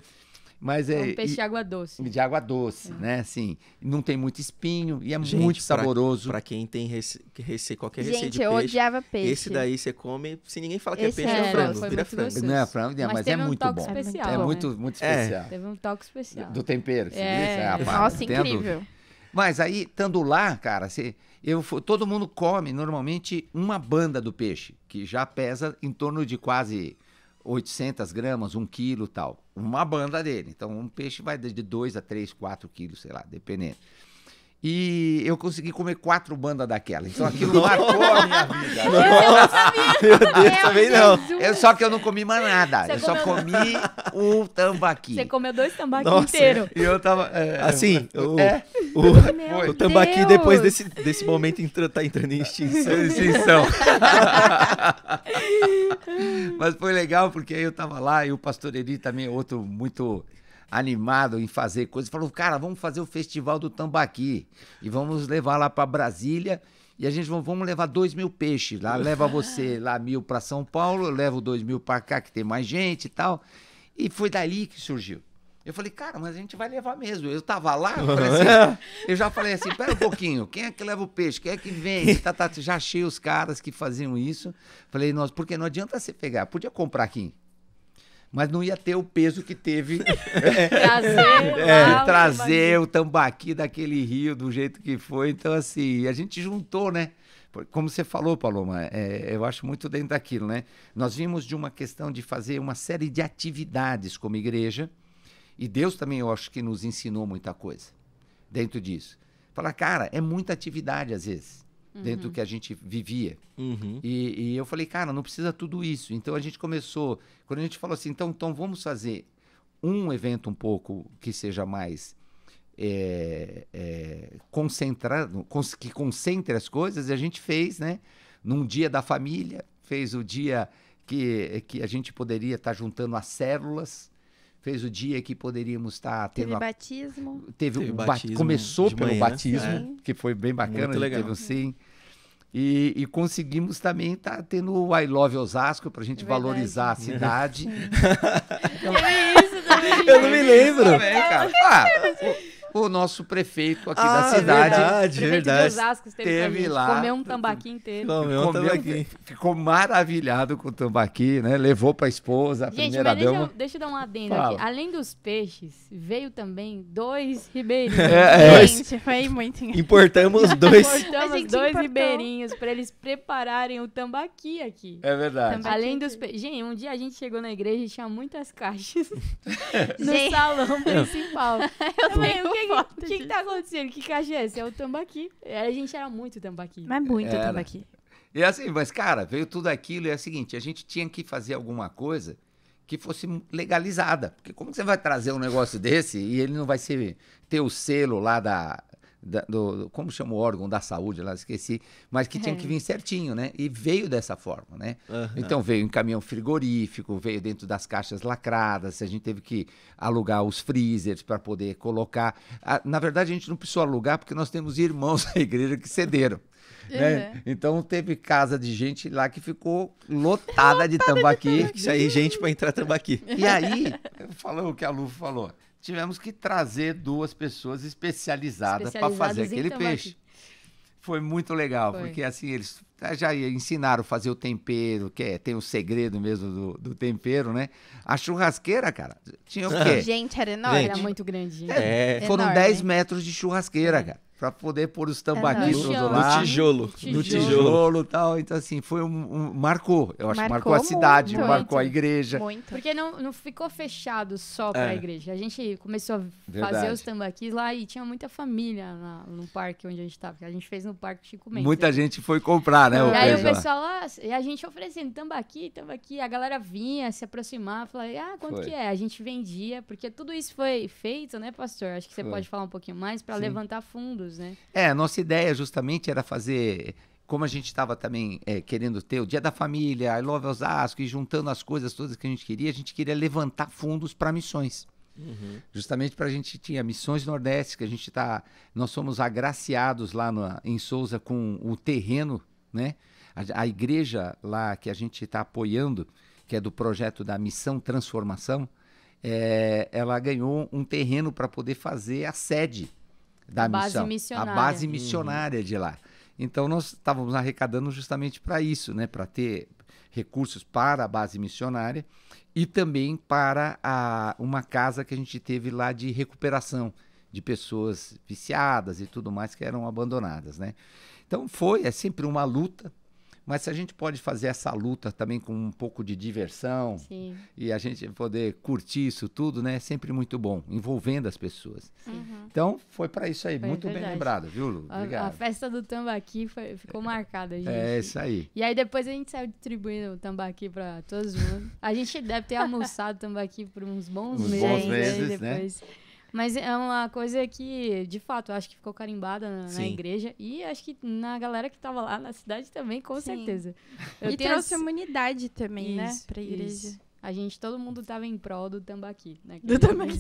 Mas É um peixe de água doce. de água doce, né? Assim, não tem muito espinho e é Gente, muito saboroso. Pra quem tem qualquer receio Gente, de eu peixe, odiava peixe. esse daí você come, se ninguém fala que Esse é peixe, era, é frango, foi vira muito frango. gostoso. Não é frango, Mas mas teve é um muito toque bom. especial, É né? muito especial. Teve um toque especial. Do tempero, você É. disse? Nossa, tem a dúvida. incrível. Mas aí, estando lá, cara, todo mundo come normalmente uma banda do peixe, que já pesa em torno de quase 800 gramas, 1 quilo e tal. Uma banda dele. Então, um peixe vai de 2 a 3, 4 quilos, sei lá, dependendo. E eu consegui comer 4 bandas daquela. Então, aquilo marcou a minha vida. Meu Deus, também não. Só que eu não comi mais nada. Você Eu só comeu- comi o tambaqui. Você comeu 2 tambaqui Nossa. inteiros. E eu tava... Assim, Foi. o tambaqui Deus. depois desse momento tá entrando em extinção. Extinção. Mas foi legal porque aí eu tava lá e o pastor Eli também, outro muito animado em fazer coisas, falou, cara, vamos fazer o Festival do Tambaqui e vamos levar lá para Brasília e a gente vamos levar 2.000 peixes lá, leva você lá 1.000 para São Paulo, eu levo 2.000 para cá que tem mais gente e tal. E foi dali que surgiu. Eu falei, cara, mas a gente vai levar mesmo. Eu tava lá, eu falei assim, eu já falei assim, pera um pouquinho, quem é que leva o peixe? Quem é que vem? Já achei os caras que faziam isso. Falei, nossa, porque não adianta você pegar, podia comprar aqui, mas não ia ter o peso que teve trazer o tambaqui daquele rio do jeito que foi. Então, assim, a gente juntou, né? Como você falou, Paloma, eu acho muito dentro daquilo, né? Nós vimos de uma questão de fazer uma série de atividades como igreja, e Deus também, eu acho que nos ensinou muita coisa dentro disso. Falar, cara, é muita atividade às vezes, dentro do que a gente vivia. Uhum. E eu falei, cara, não precisa tudo isso. Então a gente começou, quando a gente falou assim, então vamos fazer um evento um pouco que seja mais concentrado, que concentre as coisas, e a gente fez, né? Num dia da família, fez o dia que a gente poderia estar juntando as células, fez o dia que poderíamos estar tendo Teve batismo. Teve o batismo, batismo começou de pelo manhã, batismo, que foi bem bacana, Muito a gente legal. teve um sim. E conseguimos também estar tendo o I Love Osasco para a gente Verdade. valorizar a cidade. Eu não me lembro. Também, cara. O nosso prefeito aqui da cidade Verdade, Prefeito de verdade. Osasco Teve lá. Comeu um tambaqui inteiro. Comeu um tambaqui. ficou maravilhado com o tambaqui, né? Levou para a esposa, a Gente, primeira mas dama. deixa eu dar um adendo Fala. aqui. Além dos peixes, veio também 2 ribeirinhos. Gente, foi muito engraçado. Importamos dois. A Cortamos gente 2 importou. ribeirinhos para eles prepararem o tambaqui aqui. É verdade. Tambaqui. Além dos peixes. Gente, um dia a gente chegou na igreja e tinha muitas caixas no Gente. salão principal. Eu falei, tenho o foto que disso. tá acontecendo? Que caixa é essa? É o tambaqui. A gente era muito tambaqui. Mas muito Era. tambaqui. E assim, mas cara, veio tudo aquilo e é o seguinte, a gente tinha que fazer alguma coisa que fosse legalizada. Porque como que você vai trazer um negócio desse e ele não vai ter o selo lá como chama o órgão da saúde lá, esqueci, mas que tinha que vir certinho, né? E veio dessa forma, né? Aham. Então veio em caminhão frigorífico, veio dentro das caixas lacradas, a gente teve que alugar os freezers para poder colocar. Na verdade, a gente não precisou alugar porque nós temos irmãos da igreja que cederam. Né? Então teve casa de gente lá que ficou lotada de tambaqui. Isso aí, gente, pra entrar tambaqui. E aí, falando o que a Lu falou, tivemos que trazer 2 pessoas especializadas para fazer Especializadas em aquele tambaqui. peixe. Foi muito legal, Foi. porque assim, eles já ensinaram a fazer o tempero, tem o segredo mesmo do tempero, né? A churrasqueira, cara, tinha o quê? Gente, era enorme. Era muito grande, gente. Foram enorme. 10 metros de churrasqueira, cara, para poder pôr os tambaquis Enorme. todos No lá. No tijolo. No tijolo e tal. Então, assim, foi marcou. Eu acho que marcou a Marcou cidade, muito. marcou a igreja. Muito. Porque não ficou fechado só pra igreja. A gente começou a fazer Verdade. os tambaquis lá e tinha muita família no parque onde a gente tava. A gente fez no Parque Chico Mendes. Muita gente foi comprar, né? E aí o peixe lá. pessoal lá, e a gente oferecendo tambaqui. A galera vinha se aproximar, falava, quanto Foi. que é? A gente vendia, porque tudo isso foi feito, né, pastor? Acho que você Foi. pode falar um pouquinho mais pra Sim. levantar fundos, né? A nossa ideia justamente era fazer, como a gente estava também querendo ter o Dia da Família, I Love Osasco, e juntando as coisas todas que a gente queria levantar fundos para missões. Justamente para a gente tinha Missões Nordeste, que nós somos agraciados lá em Souza com o terreno, né? A igreja lá que a gente está apoiando, que é do projeto da Missão Transformação, ela ganhou um terreno para poder fazer a sede da missão, a base missionária de lá. Então nós estávamos arrecadando justamente para isso, né? Para ter recursos para a base missionária e também para uma casa que a gente teve lá de recuperação de pessoas viciadas e tudo mais que eram abandonadas, né? Então é sempre uma luta, mas se a gente pode fazer essa luta também com um pouco de diversão, sim, e a gente poder curtir isso tudo, né? É sempre muito bom, envolvendo as pessoas. Então, foi para isso aí. Foi muito verdade. Bem lembrado, viu, Lu? Obrigado. A festa do tambaqui ficou marcada, gente. É isso aí. E aí depois a gente saiu distribuindo o tambaqui para todos mundo. A gente deve ter almoçado tambaqui por uns bons meses depois. Né? Mas é uma coisa que, de fato, eu acho que ficou carimbada na igreja. E acho que na galera que tava lá na cidade também, com certeza. E trouxe uma unidade também, né? Pra igreja. Isso. Todo mundo tava em prol do tambaqui. Né? Do tambaqui.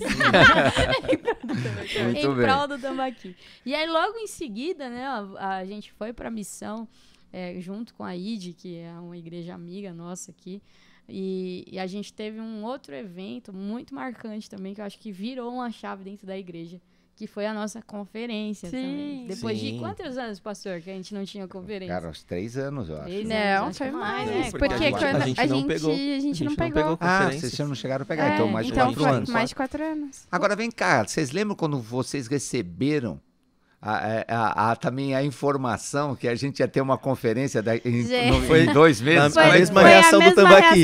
Em prol do tambaqui. E aí, logo em seguida, né, a gente foi pra missão junto com a ID, que é uma igreja amiga nossa aqui. E a gente teve um outro evento muito marcante também, que eu acho que virou uma chave dentro da igreja, que foi a nossa conferência também. Depois de quantos anos, pastor, que a gente não tinha conferência? Cara, uns 3 anos, eu acho. Não, foi mais. Né? Porque quando a gente não pegou. Vocês não chegaram a pegar, então mais de 4 anos. Mais de 4 anos. Agora vem cá, vocês lembram quando vocês receberam também a informação que a gente ia ter uma conferência em 2 meses? Foi a mesma reação do tambaqui.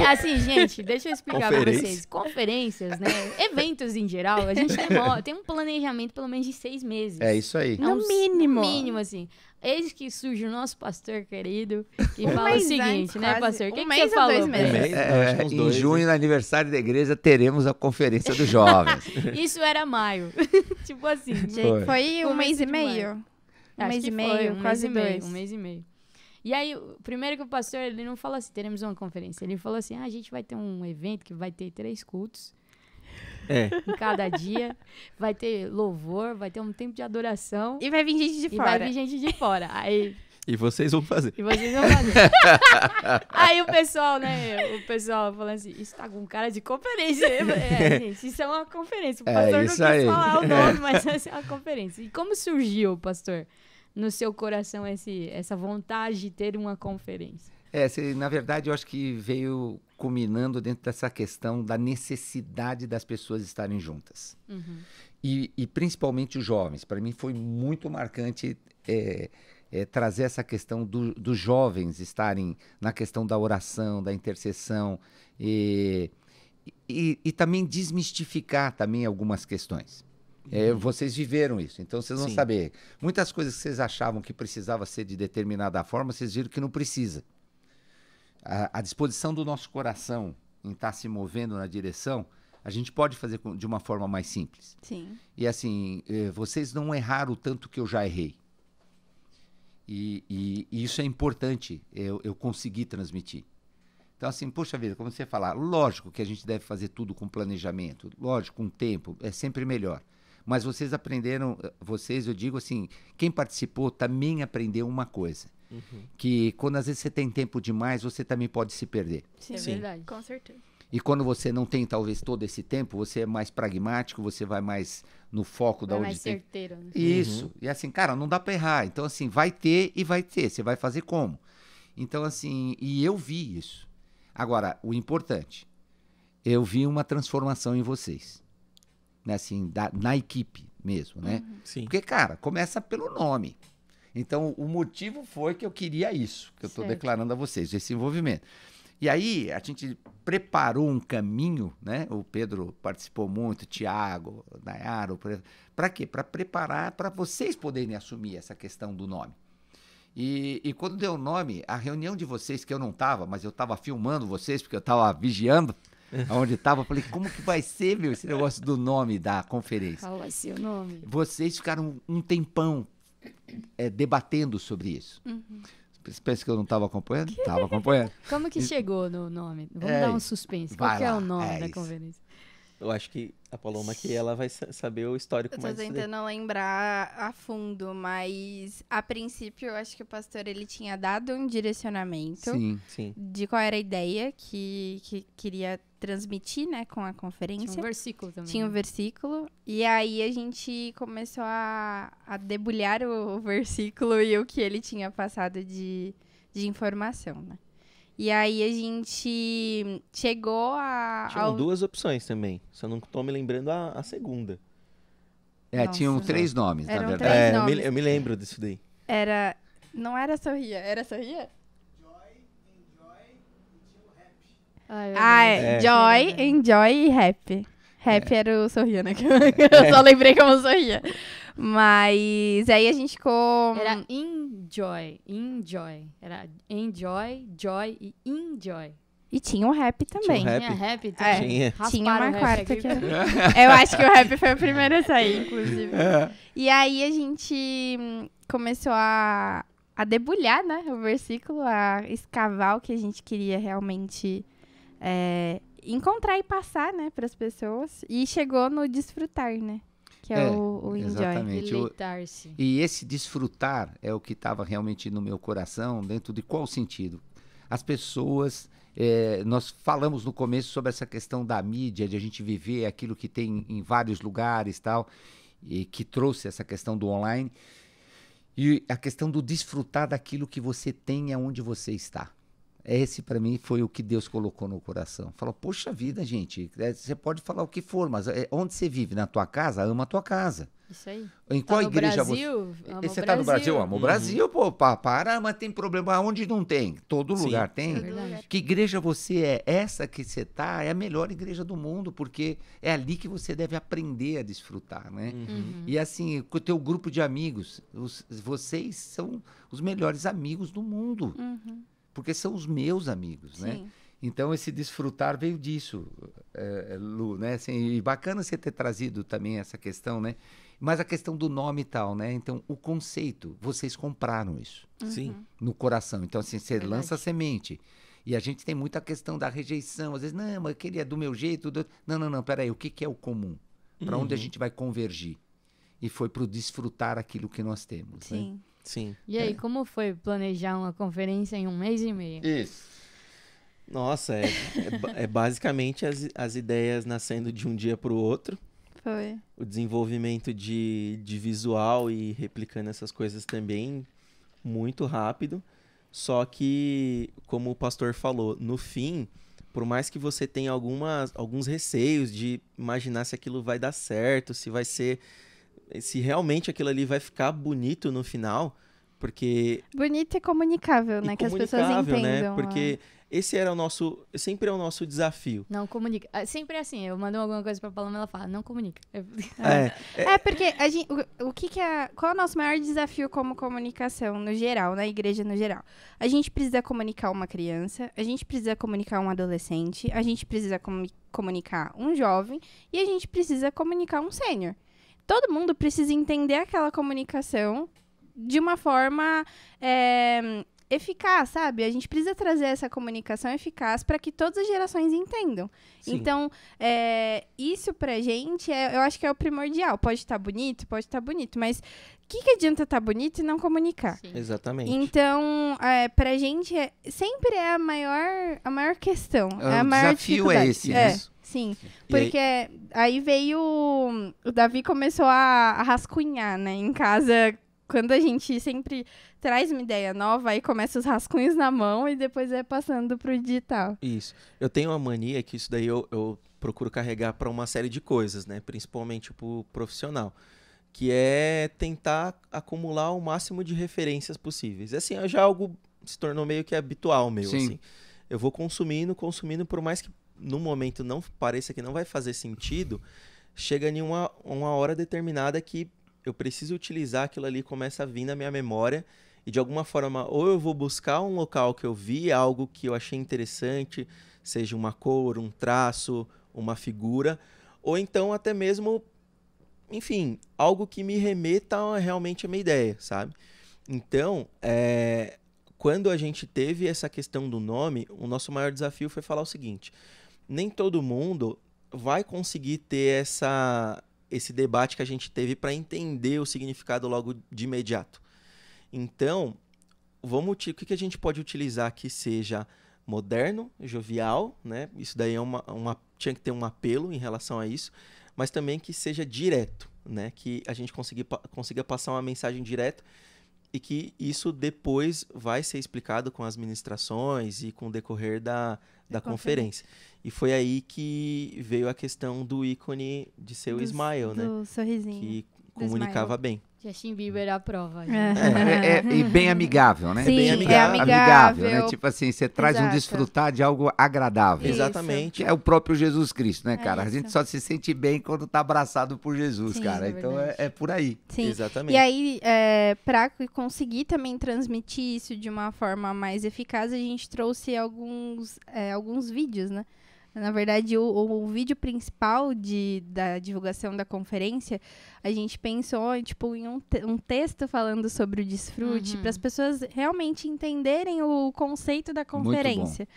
Assim, gente, deixa eu explicar para vocês. Conferências, né? Eventos em geral, a gente tem um planejamento pelo menos de 6 meses. É isso aí. No mínimo. No mínimo, assim. Eis que surge o nosso pastor querido e fala o seguinte, né, pastor? O que você falou? 2 meses. Em junho, no aniversário da igreja, teremos a conferência dos jovens. Isso era maio. Tipo assim. Foi um mês e meio. Um mês e meio, quase 2. Um mês e meio. E aí, primeiro que o pastor, ele não falou assim, teremos uma conferência. Ele falou assim, a gente vai ter um evento que vai ter 3 cultos. Em cada dia, vai ter louvor, vai ter um tempo de adoração. E vai vir gente de fora. Vai vir gente de fora. Aí, e vocês vão fazer. Aí o pessoal, né? O pessoal falando assim, isso tá com cara de conferência. Gente, isso é uma conferência. O pastor não quis falar o nome, mas essa é uma conferência. E como surgiu, pastor, no seu coração essa vontade de ter uma conferência? Na verdade, eu acho que veio culminando dentro dessa questão da necessidade das pessoas estarem juntas. E principalmente os jovens. Para mim foi muito marcante trazer essa questão dos jovens estarem na questão da oração, da intercessão e também desmistificar também algumas questões. Vocês viveram isso, então vocês vão saber. Muitas coisas que vocês achavam que precisava ser de determinada forma, vocês viram que não precisa. A disposição do nosso coração em estar se movendo na direção, a gente pode fazer de uma forma mais simples. Sim. E assim, vocês não erraram o tanto que eu já errei. E isso é importante, eu conseguir transmitir. Então assim, poxa vida, como você falar, lógico que a gente deve fazer tudo com planejamento, lógico, com tempo, é sempre melhor. Mas vocês aprenderam, eu digo assim, quem participou também aprendeu uma coisa. Que quando às vezes você tem tempo demais, você também pode se perder. Sim, é verdade. Com certeza. E quando você não tem talvez todo esse tempo, você é mais pragmático, você vai mais no foco da onde mais tem. Certeiro, né? Isso. E assim, cara, não dá pra errar. Então assim, vai ter e vai ter. Você vai fazer como? Então assim, e eu vi isso. Agora, o importante, eu vi uma transformação em vocês. Né? Assim, na equipe mesmo, né? Sim. Porque, cara, começa pelo nome. Então, o motivo foi que eu queria isso, que eu estou declarando a vocês, esse envolvimento. E aí, a gente preparou um caminho, né? O Pedro participou muito, o Tiago, o Nayara, para quê? Para preparar, para vocês poderem assumir essa questão do nome. E quando deu o nome, a reunião de vocês, que eu não estava, mas eu estava filmando vocês, porque eu estava vigiando onde estava, eu falei, como que vai ser, meu, esse negócio do nome da conferência? Qual vai ser o nome? Vocês ficaram um tempão debatendo sobre isso. Você pensa que eu não estava acompanhando? Estava acompanhando. Como que chegou no nome? Vamos dar um suspense. Qual que é o nome da conferência? Eu acho que a Paloma aqui, ela vai saber o histórico Eu tô mais disso daí. tentando lembrar a fundo, mas a princípio eu acho que o pastor ele tinha dado um direcionamento Sim. Sim. de qual era a ideia que queria transmitir, né, com a Tinha conferência. um versículo também. Tinha um né? versículo, e aí a gente começou a debulhar o versículo e o que ele tinha passado de informação, né? E aí a gente chegou Tinham duas opções também. Só não tô me lembrando a segunda. Tinham Nossa. 3 nomes, na Eram verdade. três Eu me, nomes. eu me lembro disso daí. Era... Não era Sorria, era Sorria? Ah, Joy, Enjoy e Happy. Happy era o Sorria, né? Que eu só lembrei como Sorria. Mas aí a gente ficou... Era enjoy. Era enjoy, joy e enjoy. E tinha o Rap também. Tinha o Tinha rap É. também. Tinha. Rasparam Tinha o uma rap quarta aqui. que era... Eu acho que o Rap foi o primeiro a sair, inclusive. E aí a gente começou a debulhar, né, o versículo, a escavar o que a gente queria realmente encontrar e passar, né, para as pessoas. E chegou no desfrutar, né, que é o enjoy. Exatamente. Deleitar-se. E esse desfrutar é o que estava realmente no meu coração, dentro de qual sentido? As pessoas, nós falamos no começo sobre essa questão da mídia, de a gente viver aquilo que tem em vários lugares tal, e que trouxe essa questão do online, e a questão do desfrutar daquilo que você tem aonde você está. Esse, para mim, foi o que Deus colocou no coração. Falou, poxa vida, gente, você pode falar o que for, mas onde você vive? Na tua casa? Ama a tua casa. Isso aí. Em Tá qual no igreja Brasil, você... ama Você o tá no Brasil? Ama o Uhum. Brasil, pô. Para, mas tem problema onde não tem. Todo Sim. lugar tem. É verdade. Que igreja você é? Essa que você tá é a melhor igreja do mundo, porque é ali que você deve aprender a desfrutar, né? Uhum. E assim, com o teu grupo de amigos, vocês são os melhores amigos do mundo, Uhum, porque são os meus amigos, né? sim. Então, esse desfrutar veio disso, Lu, né? Assim, e bacana você ter trazido também essa questão, né? Mas a questão do nome e tal, né? Então, o conceito, vocês compraram isso Sim. no coração. Então, assim, você Verdade. lança a semente. E a gente tem muita questão da rejeição. Às vezes, não, mas aquele é do meu jeito. Não, peraí, o que é o comum? Para onde a gente vai convergir? E foi para o desfrutar aquilo que nós temos, né? Sim. Sim. E aí, como foi planejar uma conferência em 1 mês e meio? Isso. Nossa, é basicamente as ideias nascendo de um dia para o outro. Foi. O desenvolvimento de visual e replicando essas coisas também muito rápido. Só que, como o pastor falou, no fim, por mais que você tenha alguns receios de imaginar se aquilo vai dar certo, se realmente aquilo ali vai ficar bonito no final, porque... Bonito e comunicável, né? e Que as pessoas comunicável, entendam. né? Porque esse era sempre é o nosso desafio. Não comunica. Sempre é assim, eu mando alguma coisa pra Paloma, ela fala, não comunica. Porque a gente, qual é o nosso maior desafio como comunicação no geral, na igreja no geral? A gente precisa comunicar uma criança, a gente precisa comunicar um adolescente, a gente precisa comunicar um jovem e a gente precisa comunicar um sênior. Todo mundo precisa entender aquela comunicação de uma forma eficaz, sabe? A gente precisa trazer essa comunicação eficaz para que todas as gerações entendam. Sim. Então, isso pra gente, eu acho que é o primordial. Pode estar bonito, mas o que adianta estar bonito e não comunicar? Sim. Exatamente. Então, pra gente, sempre é a maior questão. É a O maior desafio é dificuldade. esse, né? Sim, E aí- porque aí veio... O Davi começou a rascunhar, né, em casa. Quando a gente sempre traz uma ideia nova, aí começa os rascunhos na mão e depois é passando pro digital. Isso. Eu tenho uma mania que isso daí eu procuro carregar para uma série de coisas, né? Principalmente pro profissional. Que é tentar acumular o máximo de referências possíveis. Assim, já algo se tornou meio que habitual meu, Sim. assim. Eu vou consumindo, por mais que no momento não pareça que não vai fazer sentido, chega em uma hora determinada que eu preciso utilizar aquilo ali, começa a vir na minha memória e de alguma forma ou eu vou buscar um local que eu vi, algo que eu achei interessante, seja uma cor, um traço, uma figura, ou então até mesmo, enfim, algo que me remeta realmente a minha ideia, sabe? Então, quando a gente teve essa questão do nome, o nosso maior desafio foi falar o seguinte: nem todo mundo vai conseguir ter esse debate que a gente teve para entender o significado logo de imediato. Então, o que a gente pode utilizar que seja moderno, jovial, né? Isso daí tinha que ter um apelo em relação a isso, mas também que seja direto, né? Que a gente consiga passar uma mensagem direta e que isso depois vai ser explicado com as ministrações e com o decorrer da conferência. E foi aí que veio a questão do ícone de ser o Smile, né? Do sorrisinho. Que comunicava bem. Justin Bieber à prova. E bem amigável, né? Sim, bem amigável, né? Tipo assim, você traz um Exato. desfrutar de algo agradável. Isso. Exatamente. Que é o próprio Jesus Cristo, né, cara? A isso. gente só se sente bem quando tá abraçado por Jesus, Sim, cara. é Então verdade. é por aí. Sim. Exatamente. E aí, para conseguir também transmitir isso de uma forma mais eficaz, a gente trouxe alguns vídeos, né? Na verdade, o vídeo principal da divulgação da conferência, a gente pensou tipo, em um texto falando sobre o desfrute, para as pessoas realmente entenderem o conceito da conferência.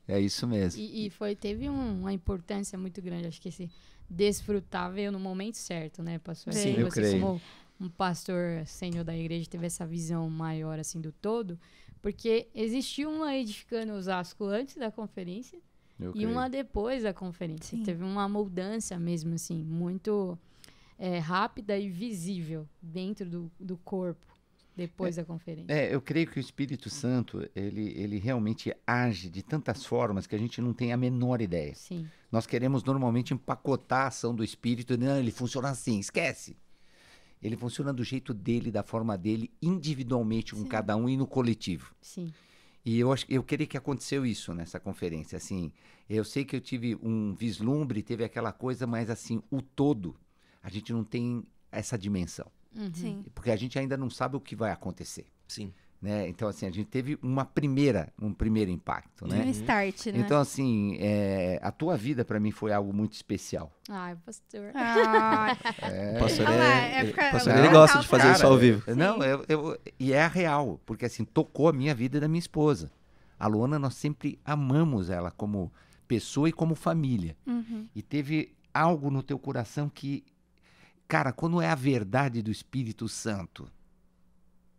É isso mesmo. E teve uma importância muito grande. Acho que esse desfrutar veio no momento certo, né, pastor? Sim, eu Você, creio. como um pastor sênior da igreja, teve essa visão maior, assim, do todo, porque existiu uma Edificando Osasco antes da conferência Eu e creio. uma depois da conferência. Sim. Teve uma mudança mesmo, assim, muito rápida e visível dentro do corpo depois da conferência. Eu creio que o Espírito Santo, ele realmente age de tantas formas que a gente não tem a menor ideia. Sim. Nós queremos normalmente empacotar a ação do Espírito. Não, ele funciona assim, esquece. Ele funciona do jeito dele, da forma dele, individualmente com cada um e no coletivo. Sim. E eu creio que aconteceu isso nessa conferência. Assim, eu sei que eu tive um vislumbre, teve aquela coisa, mas assim, o todo, a gente não tem essa dimensão. Uhum. Sim. Porque a gente ainda não sabe o que vai acontecer. Sim. Né? Então, assim, a gente teve um primeiro impacto, Um né? start, né? Então, assim, a tua vida para mim foi algo muito especial. Ai, pastor. Ah, O pastor, Olha lá, pastor, Não, ele gosta de cara, fazer isso ao vivo. Não, e é a real, porque assim, tocou a minha vida e da minha esposa. A Luana, nós sempre amamos ela como pessoa e como família. uhum. E teve algo no teu coração que, cara, quando é a verdade do Espírito Santo,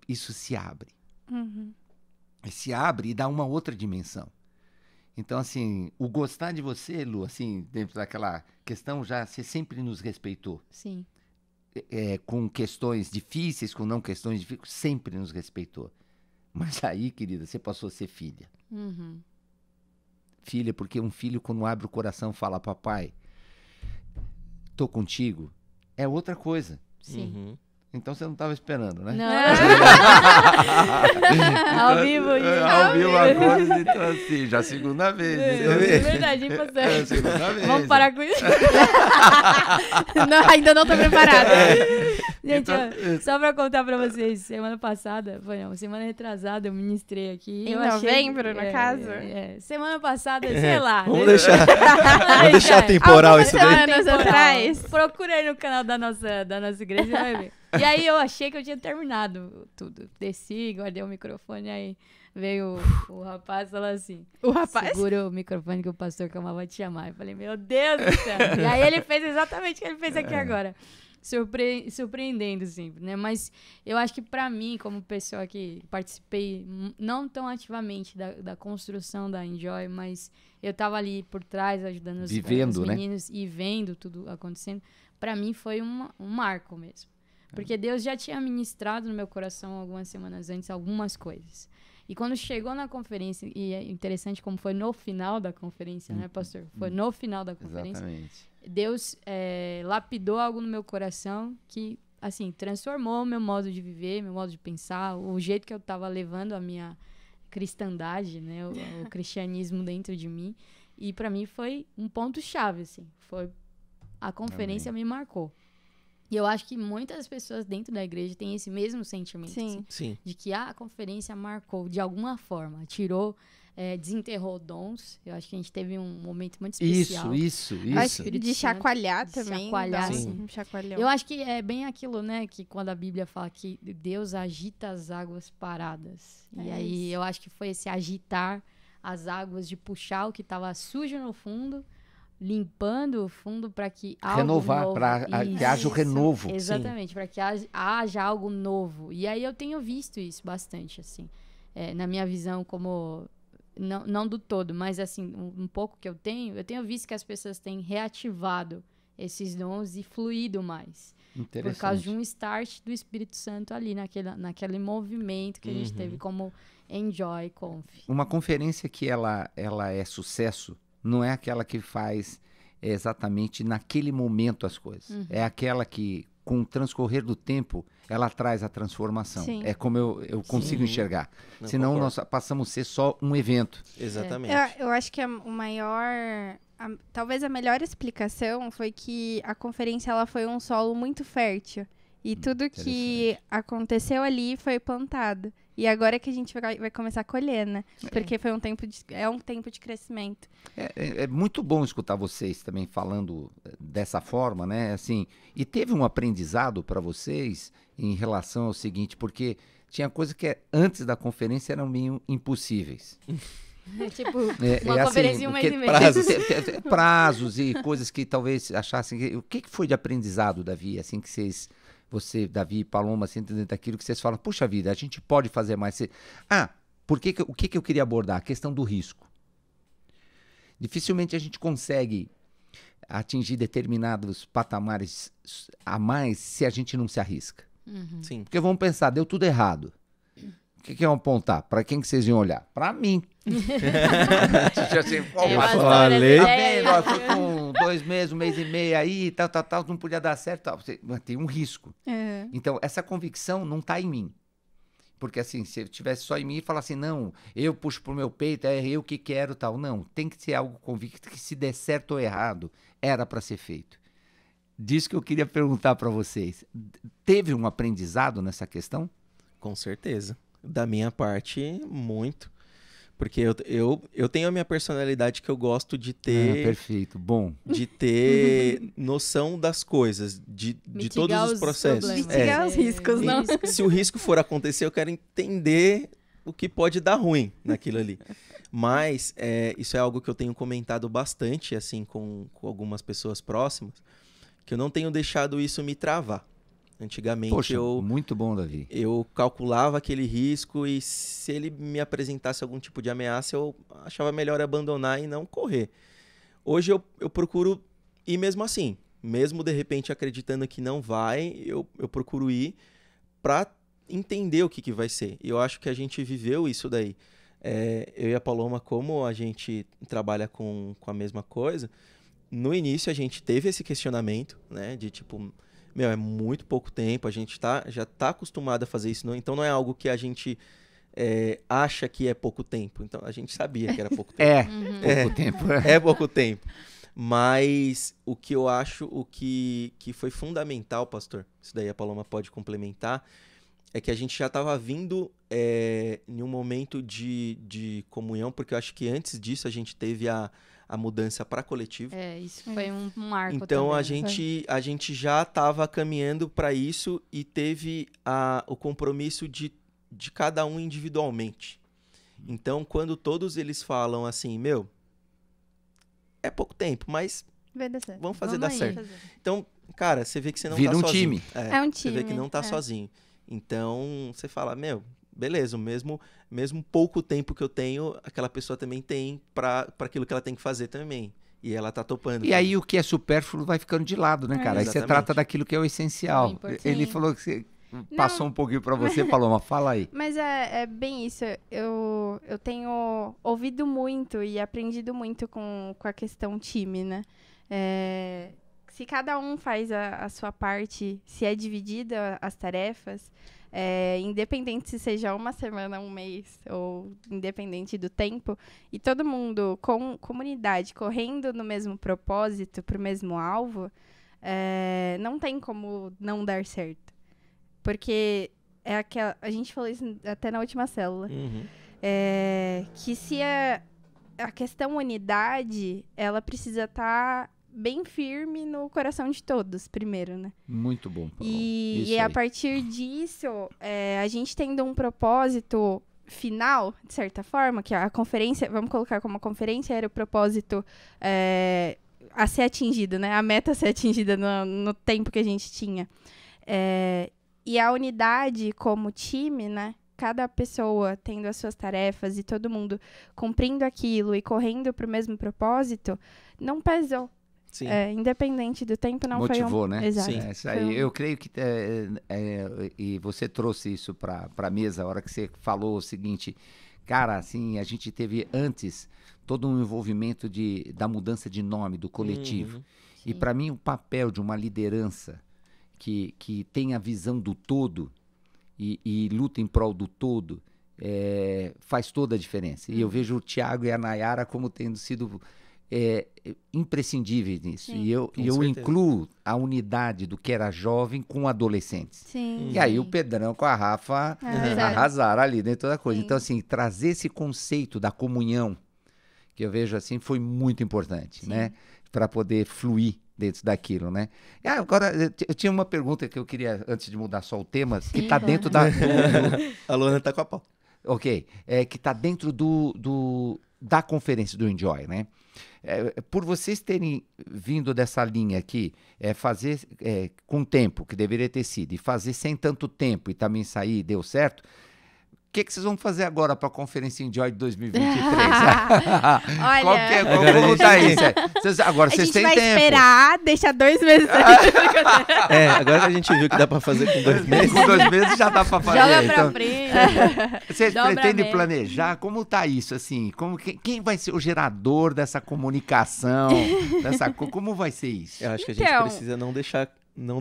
isso se abre. Uhum. E se abre e dá uma outra dimensão. Então, assim, o gostar de você, Lu, assim, dentro daquela questão, você sempre nos respeitou. Sim. Com questões difíceis, com não questões difíceis, sempre nos respeitou. Mas aí, querida, você passou a ser filha. Uhum. Filha, porque um filho, quando abre o coração, fala, papai, tô contigo, é outra coisa. Sim. Uhum. Então você não estava esperando, né? Não. Então, Ao vivo, gente. Ao vivo agora, então assim, já a segunda vez. Então, É verdade, hein, a pastor? segunda vez. Vamos parar com isso. Não, ainda não tô preparada. Gente, Então, ó, só pra contar pra vocês, semana retrasada, eu ministrei aqui. Em eu achei- novembro, no caso? Semana passada, sei lá. Vamos né? deixar, vamos deixar Ai, temporal algumas isso daí. semanas atrás. Procura aí no canal da nossa igreja e vai ver. E aí eu achei que eu tinha terminado tudo. Desci, guardei o microfone, aí veio o rapaz e falou assim: O rapaz? segura o microfone que o pastor Calma vai te chamar. Eu falei, meu Deus do céu. E aí ele fez exatamente o que ele fez aqui agora. Surpreendendo sempre, né? Mas eu acho que pra mim, como pessoa que participei não tão ativamente da construção da Enjoy, mas eu tava ali por trás ajudando os Vivendo, né? meninos e vendo tudo acontecendo, pra mim foi um marco mesmo. Porque Deus já tinha ministrado no meu coração algumas semanas antes algumas coisas. E quando chegou na conferência, e é interessante como foi no final da conferência, né, pastor? Foi no final da conferência. Exatamente. Deus lapidou algo no meu coração que, assim, transformou meu modo de viver, meu modo de pensar, o jeito que eu estava levando a minha cristandade, né, o cristianismo dentro de mim. E para mim foi um ponto-chave, assim. A conferência me marcou. E eu acho que muitas pessoas dentro da igreja têm esse mesmo sentimento. Sim. Assim, Sim. de que a conferência marcou de alguma forma, desenterrou dons. Eu acho que a gente teve um momento muito especial. Isso. Acho que de Espírito chacoalhar Santo, de também. chacoalhar, dá sim. um chacoalhão. Eu acho que é bem aquilo, né, que quando a Bíblia fala que Deus agita as águas paradas. E É aí isso. eu acho que foi esse agitar as águas, de puxar o que estava sujo no fundo, limpando o fundo para que algo Renovar, novo... para que haja o renovo. Exatamente, para que haja algo novo. E aí eu tenho visto isso bastante, assim, na minha visão como... Não do todo, mas assim, um pouco que eu tenho visto que as pessoas têm reativado esses dons e fluído mais. Por causa de um start do Espírito Santo ali, naquele movimento que a gente teve como Enjoy Conf. Uma conferência que ela é sucesso, não é aquela que faz exatamente naquele momento as coisas. É aquela que, com o transcorrer do tempo, ela traz a transformação. Sim. É como eu consigo enxergar. Não, Senão concordo. nós passamos a ser só um evento. Exatamente. Eu acho que o maior... talvez a melhor explicação foi que a conferência ela foi um solo muito fértil. E tudo que aconteceu ali foi plantado. E agora é que a gente vai começar a colher, né? Porque foi um tempo de crescimento. É muito bom escutar vocês também falando dessa forma, né? Assim, e teve um aprendizado para vocês em relação ao seguinte, porque tinha coisas que antes da conferência eram meio impossíveis. Tipo, uma conferência em um mês e meio. Prazos e coisas que talvez achassem... O que foi de aprendizado, Davi, assim que você, Davi e Paloma, assim, dentro daquilo que vocês falam, puxa vida, a gente pode fazer mais. O que eu queria abordar? A questão do risco. Dificilmente a gente consegue atingir determinados patamares a mais se a gente não se arrisca. Sim. Porque vamos pensar, deu tudo errado. O que iam apontar? Para quem que vocês iam olhar? Para mim. Foi com 2 meses, 1 mês e meio aí, tal, não podia dar certo. Tal. Tem um risco. Então, essa convicção não está em mim. Porque assim, se eu tivesse só em mim e falar assim, não, eu puxo pro meu peito, é eu que quero, tal. Não, tem que ser algo convicto que se der certo ou errado, era para ser feito. Disso que eu queria perguntar para vocês. Teve um aprendizado nessa questão? Com certeza. Da minha parte, muito. Porque eu tenho a minha personalidade que eu gosto de ter... perfeito, bom. De ter noção das coisas, de todos os processos. Mitigar os riscos, não? Se o risco for acontecer, eu quero entender o que pode dar ruim naquilo ali. Mas isso é algo que eu tenho comentado bastante, assim, com algumas pessoas próximas, que eu não tenho deixado isso me travar. Antigamente, Poxa, muito bom, Davi. Eu calculava aquele risco e se ele me apresentasse algum tipo de ameaça, eu achava melhor abandonar e não correr. Hoje eu procuro ir mesmo assim. Mesmo de repente acreditando que não vai, eu procuro ir para entender o que vai ser. E eu acho que a gente viveu isso daí. Eu e a Paloma, como a gente trabalha com a mesma coisa, no início a gente teve esse questionamento, né? De tipo... é muito pouco tempo, a gente já tá acostumado a fazer isso, então não é algo que a gente acha que é pouco tempo. Então a gente sabia que era pouco tempo. Pouco tempo. É pouco tempo. Mas o que eu acho, o que foi fundamental, pastor, isso daí a Paloma pode complementar, é que a gente já estava vindo em um momento de comunhão, porque eu acho que antes disso a gente teve a mudança para coletivo. Isso foi um marco. Então também, a gente já estava caminhando para isso e teve o compromisso de cada um individualmente. Então, quando todos eles falam assim, é pouco tempo, mas vai dar certo. Vamos fazer dar certo. Então, cara, você vê que você não Vira tá um sozinho. time. É um time. Você vê que não tá sozinho. Então, você fala, beleza, mesmo pouco tempo que eu tenho, aquela pessoa também tem para aquilo que ela tem que fazer também. E ela tá topando. E aí o que é supérfluo vai ficando de lado, né, cara? Aí você trata daquilo que é o essencial. Ele falou que você passou um pouquinho para você, Paloma, fala aí. Mas é bem isso. Eu tenho ouvido muito e aprendido muito com a questão time, né? Se cada um faz a sua parte, se é dividida as tarefas, independente se seja uma semana, um mês, ou independente do tempo, e todo mundo com comunidade correndo no mesmo propósito, para o mesmo alvo, não tem como não dar certo. Porque a gente falou isso até na última célula, que se a questão unidade, ela precisa estar bem firme no coração de todos, primeiro, né? Muito bom. E a partir disso, a gente tendo um propósito final, de certa forma, que a conferência, vamos colocar como a conferência era o propósito a ser atingido, né? A meta a ser atingida no tempo que a gente tinha. E a unidade como time, né? Cada pessoa tendo as suas tarefas e todo mundo cumprindo aquilo e correndo para o mesmo propósito, não pesou. Sim. Independente do tempo, não Motivou, foi né? Exato. Sim. Isso aí. Eu creio que e você trouxe isso para a mesa a hora que você falou o seguinte, cara, assim, a gente teve antes todo um envolvimento da mudança de nome do coletivo. Uhum. E para mim o papel de uma liderança que tem a visão do todo e luta em prol do todo faz toda a diferença. E eu vejo o Thiago e a Nayara como tendo sido imprescindíveis nisso. Sim. E eu certeza. incluo a unidade do que era jovem com adolescentes. Sim. E aí o Pedrão com a Rafa verdade. arrasaram ali dentro da coisa. Sim. Então, assim, trazer esse conceito da comunhão, que eu vejo assim, foi muito importante, né? Para poder fluir dentro daquilo, né? Agora, eu tinha uma pergunta que eu queria, antes de mudar só o tema, que está dentro da... A Luana tá com a pau. Ok, que está dentro da conferência do Enjoy, né? Por vocês terem vindo dessa linha aqui, fazer com tempo, que deveria ter sido, e fazer sem tanto tempo e também sair, deu certo, o que vocês vão fazer agora para a conferência Enjoy de 2023? Olha, Como tá isso? Agora a vocês gente têm vai tempo. esperar, deixar 2 meses. Agora que a gente viu que dá pra fazer com 2 meses. Com 2 meses já dá para fazer. Joga pra então, frente. vocês dobra pretendem mesmo. planejar? Como tá isso, assim? Quem vai ser o gerador dessa comunicação? Como vai ser isso? Eu acho que a gente Então- precisa não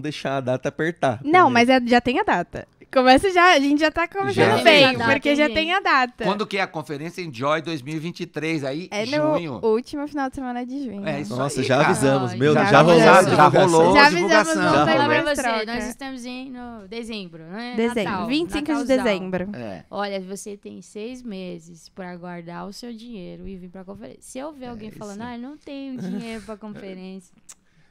deixar a data apertar. Não, Porque- mas já tem a data. A gente já tá começando Já. bem, Tem a data, porque hein, já gente? tem a data. Quando que é a conferência Enjoy 2023? Aí, É junho. no último final de semana de junho. É isso Nossa, aí, já cara. avisamos. Ó, Meu, já já rolou. avisamos. a Já divulgação. rolou Já a avisamos divulgação. no Já Falar rolou. pra você, troca. nós estamos em dezembro, né? Dezembro, Natal, 25 de Natalzão. dezembro. Olha, você tem 6 meses para guardar o seu dinheiro e vir para a conferência. Se eu ver alguém isso falando, aí. eu não tenho dinheiro para conferência,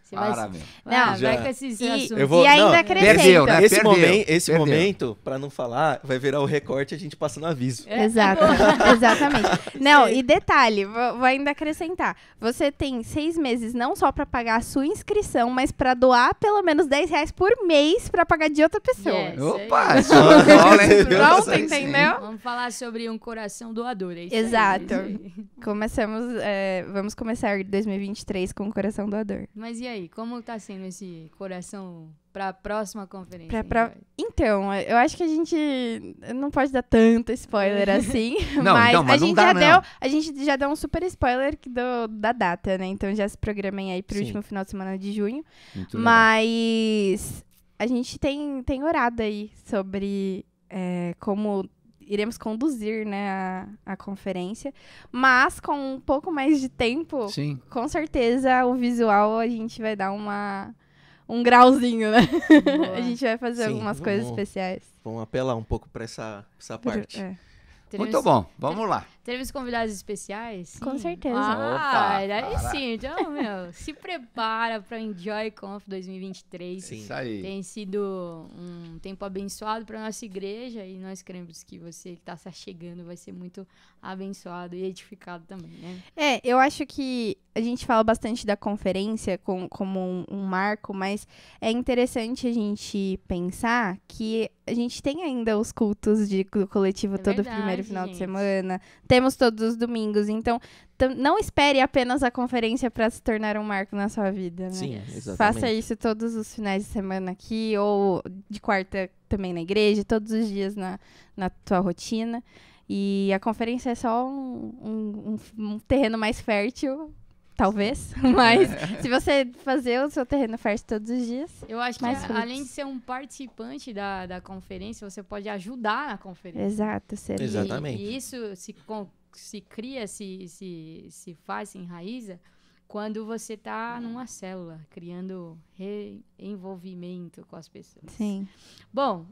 você Para, vai... meu. Não, Já. vai com esses assuntos. Eu vou- E ainda não, acrescenta. Perdeu, né? Esse, Perdeu. esse Perdeu. momento, pra não falar, vai virar o recorte e a gente passa no aviso. Exato, exatamente. Não, e detalhe, vou ainda acrescentar. Você tem 6 meses não só pra pagar a sua inscrição, mas pra doar pelo menos R$10 por mês pra pagar de outra pessoa. Yes. Opa, Isso show de bola, hein? Pronto, Isso aí, sim. entendeu? Vamos falar sobre um coração doador, é isso Exato. aí, é isso aí. Vamos começar 2023 com o coração doador. Mas e aí, como tá sendo esse coração para a próxima conferência? Então, eu acho que a gente não pode dar tanto spoiler assim, Não, mas, então, mas a não gente dá, já não. deu, a gente já deu um super spoiler da data, né? Então já se programem aí pro Sim. último final de semana de junho. Muito legal. Mas a gente tem orado aí sobre como iremos conduzir, né, a conferência. Mas com um pouco mais de tempo, Sim. com certeza o visual a gente vai dar um grauzinho, né? Boa. A gente vai fazer Sim, algumas coisas vamos- especiais. Vamos apelar um pouco pra essa parte. Muito bom, vamos lá. Teremos convidados especiais? Com Sim. certeza. Opa, Aí para. sim. Então, meu, se prepara para Enjoy Conf 2023. Sim. Isso aí. Tem sido um tempo abençoado para nossa igreja e nós queremos que você que está se chegando vai ser muito abençoado e edificado também, né? Eu acho que a gente fala bastante da conferência como um marco, mas é interessante a gente pensar que a gente tem ainda os cultos do coletivo É todo verdade, primeiro final de gente. semana, temos todos os domingos, então não espere apenas a conferência para se tornar um marco na sua vida, né? Sim, Yes. exatamente. Faça isso todos os finais de semana aqui, ou de quarta também na igreja, todos os dias na tua rotina. E a conferência é só um terreno mais fértil, talvez. Mas se você fazer o seu terreno fértil todos os dias, Eu acho que Mais frutos. além de ser um participante da conferência, você pode ajudar na conferência. exato, ser Exatamente. E isso se cria, se faz, se enraiza quando você está numa célula, criando reenvolvimento com as pessoas. Sim. Bom,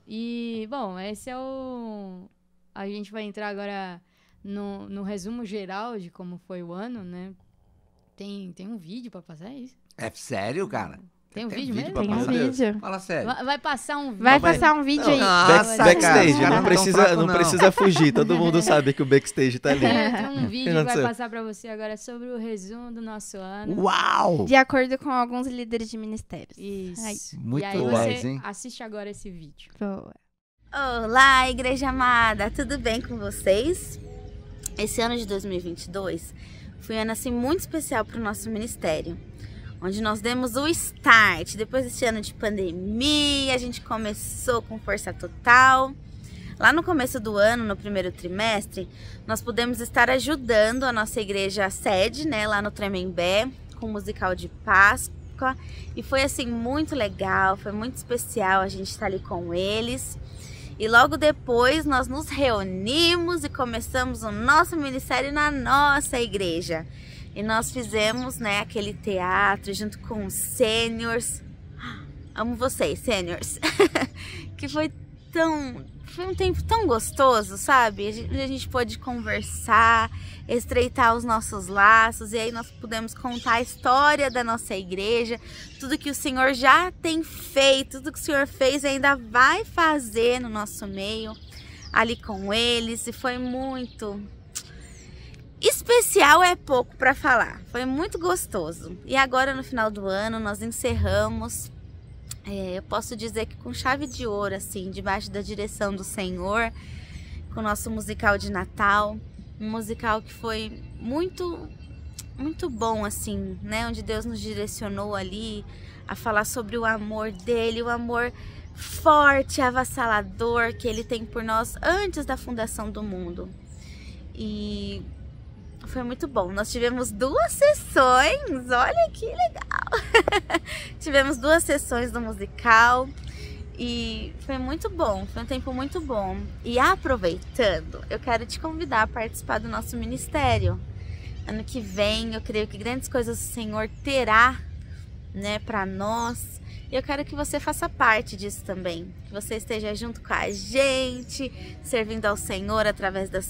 esse é o... A gente vai entrar agora no resumo geral de como foi o ano, né? Tem um vídeo para passar isso? É sério, cara? Tem um Tem vídeo mesmo? pra Tem um Meu Deus. vídeo. Fala sério. Vai passar um vídeo. Vai Mas- passar um vídeo Não, aí. Nossa, Backstage, cara, os caras não não tão precisa, fraco, não não. precisa fugir. Todo mundo sabe que o backstage tá ali. Tem um vídeo que vai aconteceu? passar pra você agora sobre o resumo do nosso ano. Uau! De acordo com alguns líderes de ministérios. Isso. Ai. Muito e aí 10, você hein? assiste agora esse vídeo. Boa. Olá, igreja amada, tudo bem com vocês? Esse ano de 2022 foi um ano assim muito especial para o nosso ministério, onde nós demos o start. Depois desse ano de pandemia, a gente começou com força total. Lá no começo do ano, no primeiro trimestre, nós pudemos estar ajudando a nossa igreja sede, né, lá no Tremembé, com o musical de Páscoa. E foi assim muito legal, foi muito especial a gente estar ali com eles. E logo depois nós nos reunimos e começamos o nosso ministério na nossa igreja. E nós fizemos, né, aquele teatro junto com os seniors. Amo vocês, seniors. Que foi um tempo tão gostoso, sabe? A gente pôde conversar, estreitar os nossos laços, e aí nós pudemos contar a história da nossa igreja, tudo que o Senhor já tem feito, tudo que o Senhor fez e ainda vai fazer no nosso meio, ali com eles, e foi muito especial, é pouco para falar, foi muito gostoso. E agora no final do ano nós encerramos, eu posso dizer que com chave de ouro, assim, debaixo da direção do Senhor, com o nosso musical de Natal, um musical que foi muito, muito bom, assim, né? Onde Deus nos direcionou ali a falar sobre o amor dele, o amor forte, avassalador que ele tem por nós antes da fundação do mundo. E foi muito bom. Nós tivemos 2 sessões, olha que legal! Tivemos 2 sessões do musical e foi muito bom, foi um tempo muito bom. E aproveitando, eu quero te convidar a participar do nosso ministério. Ano que vem, eu creio que grandes coisas o Senhor terá, né, para nós. E eu quero que você faça parte disso também, que você esteja junto com a gente, servindo ao Senhor através dos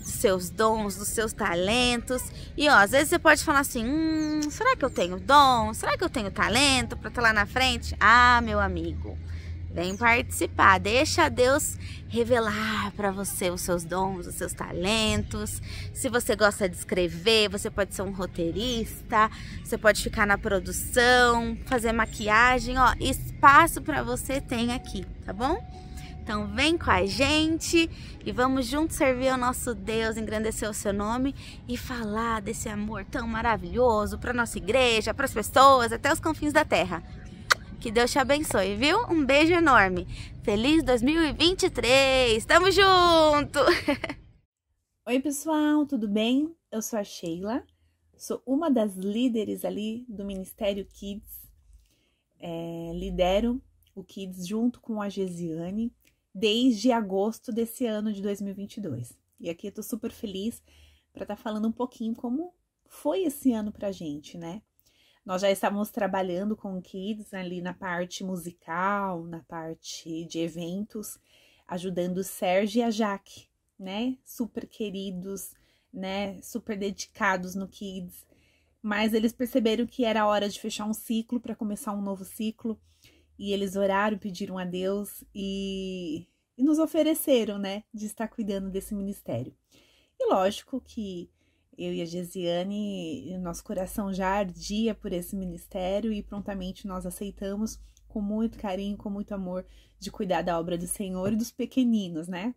seus dons, dos seus talentos. E ó, às vezes você pode falar assim, será que eu tenho dom? Será que eu tenho talento para estar lá na frente? Ah, meu amigo, vem participar, deixa Deus revelar para você os seus dons, os seus talentos. Se você gosta de escrever, você pode ser um roteirista, você pode ficar na produção, fazer maquiagem, ó, espaço para você tem aqui, tá bom? Então vem com a gente e vamos juntos servir ao nosso Deus, engrandecer o seu nome e falar desse amor tão maravilhoso para nossa igreja, para as pessoas, até os confins da terra. Que Deus te abençoe, viu? Um beijo enorme. Feliz 2023! Tamo junto! Oi, pessoal, tudo bem? Eu sou a Sheila, sou uma das líderes ali do Ministério Kids. Lidero o Kids junto com a Gesiane desde agosto desse ano de 2022. E aqui eu tô super feliz para estar falando um pouquinho como foi esse ano pra gente, né? Nós já estávamos trabalhando com Kids ali na parte musical, na parte de eventos, ajudando o Sérgio e a Jaque, né? Super queridos, né? Super dedicados no Kids. Mas eles perceberam que era hora de fechar um ciclo para começar um novo ciclo. E eles oraram, pediram a Deus e nos ofereceram, né? De estar cuidando desse ministério. E lógico que eu e a Gesiane, nosso coração já ardia por esse ministério e prontamente nós aceitamos com muito carinho, com muito amor, de cuidar da obra do Senhor e dos pequeninos, né?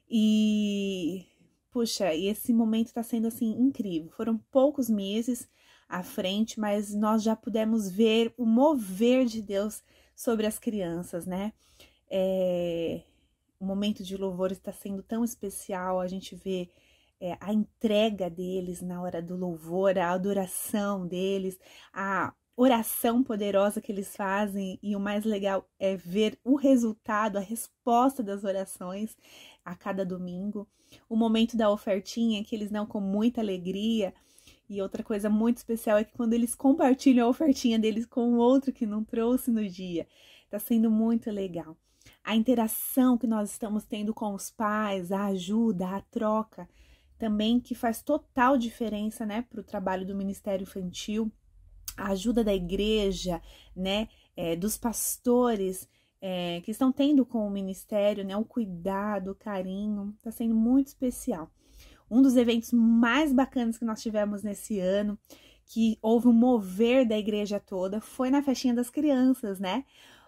E, puxa, esse momento tá sendo, assim, incrível. Foram poucos meses à frente, mas nós já pudemos ver o mover de Deus sobre as crianças, né? O momento de louvor está sendo tão especial, a gente vê a entrega deles na hora do louvor, a adoração deles, a oração poderosa que eles fazem, e o mais legal é ver o resultado, a resposta das orações a cada domingo. O momento da ofertinha, que eles dão com muita alegria. E outra coisa muito especial é que quando eles compartilham a ofertinha deles com o outro que não trouxe no dia, tá sendo muito legal. A interação que nós estamos tendo com os pais, a ajuda, a troca, também que faz total diferença, né, para o trabalho do Ministério Infantil. a ajuda da igreja, né, dos pastores que estão tendo com o ministério, né, o cuidado, o carinho, está sendo muito especial. Um dos eventos mais bacanas que nós tivemos nesse ano, que houve um mover da igreja toda, foi na festinha das crianças, né?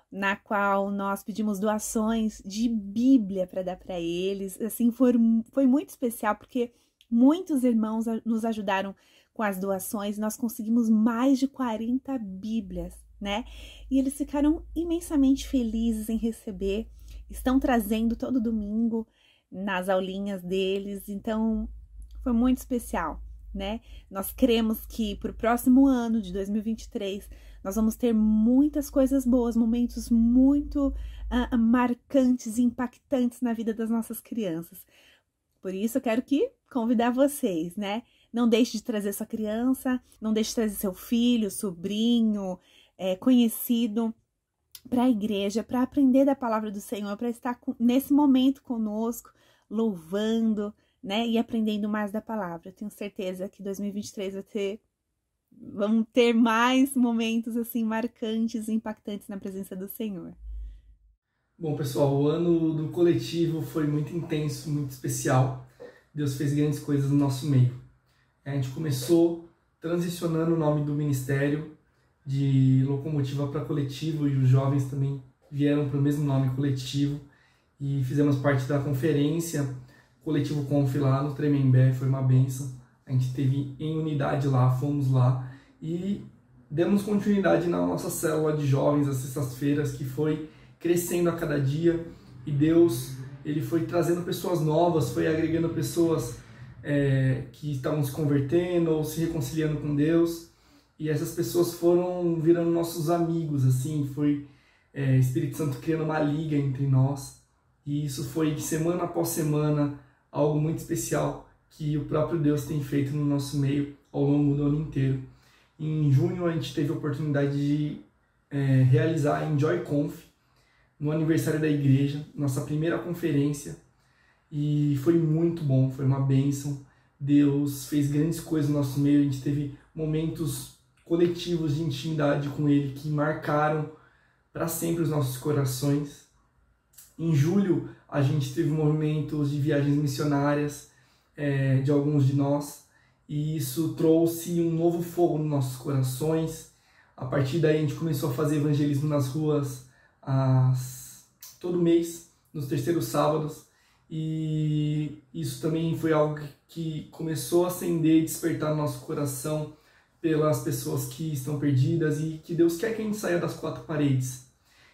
Na qual nós pedimos doações de Bíblia para dar para eles. Assim, foi muito especial, porque muitos irmãos nos ajudaram com as doações. Nós conseguimos mais de 40 Bíblias, né? E eles ficaram imensamente felizes em receber. Estão trazendo todo domingo nas aulinhas deles. Então, foi muito especial, né? Nós cremos que para o próximo ano de 2023 nós vamos ter muitas coisas boas, momentos muito marcantes e impactantes na vida das nossas crianças. Por isso eu quero convidar vocês, né? Não deixe de trazer sua criança, não deixe de trazer seu filho, sobrinho, conhecido para a igreja, para aprender da palavra do Senhor, para estar nesse momento conosco, louvando, né, e aprendendo mais da palavra. Eu tenho certeza que 2023 vamos ter mais momentos assim marcantes e impactantes na presença do Senhor. Bom, pessoal, o ano do coletivo foi muito intenso, muito especial. Deus fez grandes coisas no nosso meio. A gente começou transicionando o nome do ministério de Locomotiva para Coletivo, e os jovens também vieram para o mesmo nome, Coletivo, e fizemos parte da conferência Coletivo Conf lá no Tremembé. Foi uma bênção. A gente esteve em unidade lá, fomos lá e demos continuidade na nossa célula de jovens às sextas-feiras, que foi crescendo a cada dia, e Deus, ele foi trazendo pessoas novas, foi agregando pessoas que estavam se convertendo ou se reconciliando com Deus, e essas pessoas foram virando nossos amigos, assim, foi Espírito Santo criando uma liga entre nós, e isso foi semana após semana algo muito especial que o próprio Deus tem feito no nosso meio ao longo do ano inteiro. Em junho a gente teve a oportunidade de realizar a Enjoy Conf no aniversário da igreja, nossa primeira conferência, e foi muito bom, foi uma bênção. Deus fez grandes coisas no nosso meio, a gente teve momentos coletivos de intimidade com Ele que marcaram para sempre os nossos corações. Em julho a gente teve movimentos de viagens missionárias de alguns de nós, e isso trouxe um novo fogo nos nossos corações. A partir daí a gente começou a fazer evangelismo nas ruas todo mês, nos terceiros sábados, e isso também foi algo que começou a acender e despertar no nosso coração pelas pessoas que estão perdidas e que Deus quer que a gente saia das quatro paredes.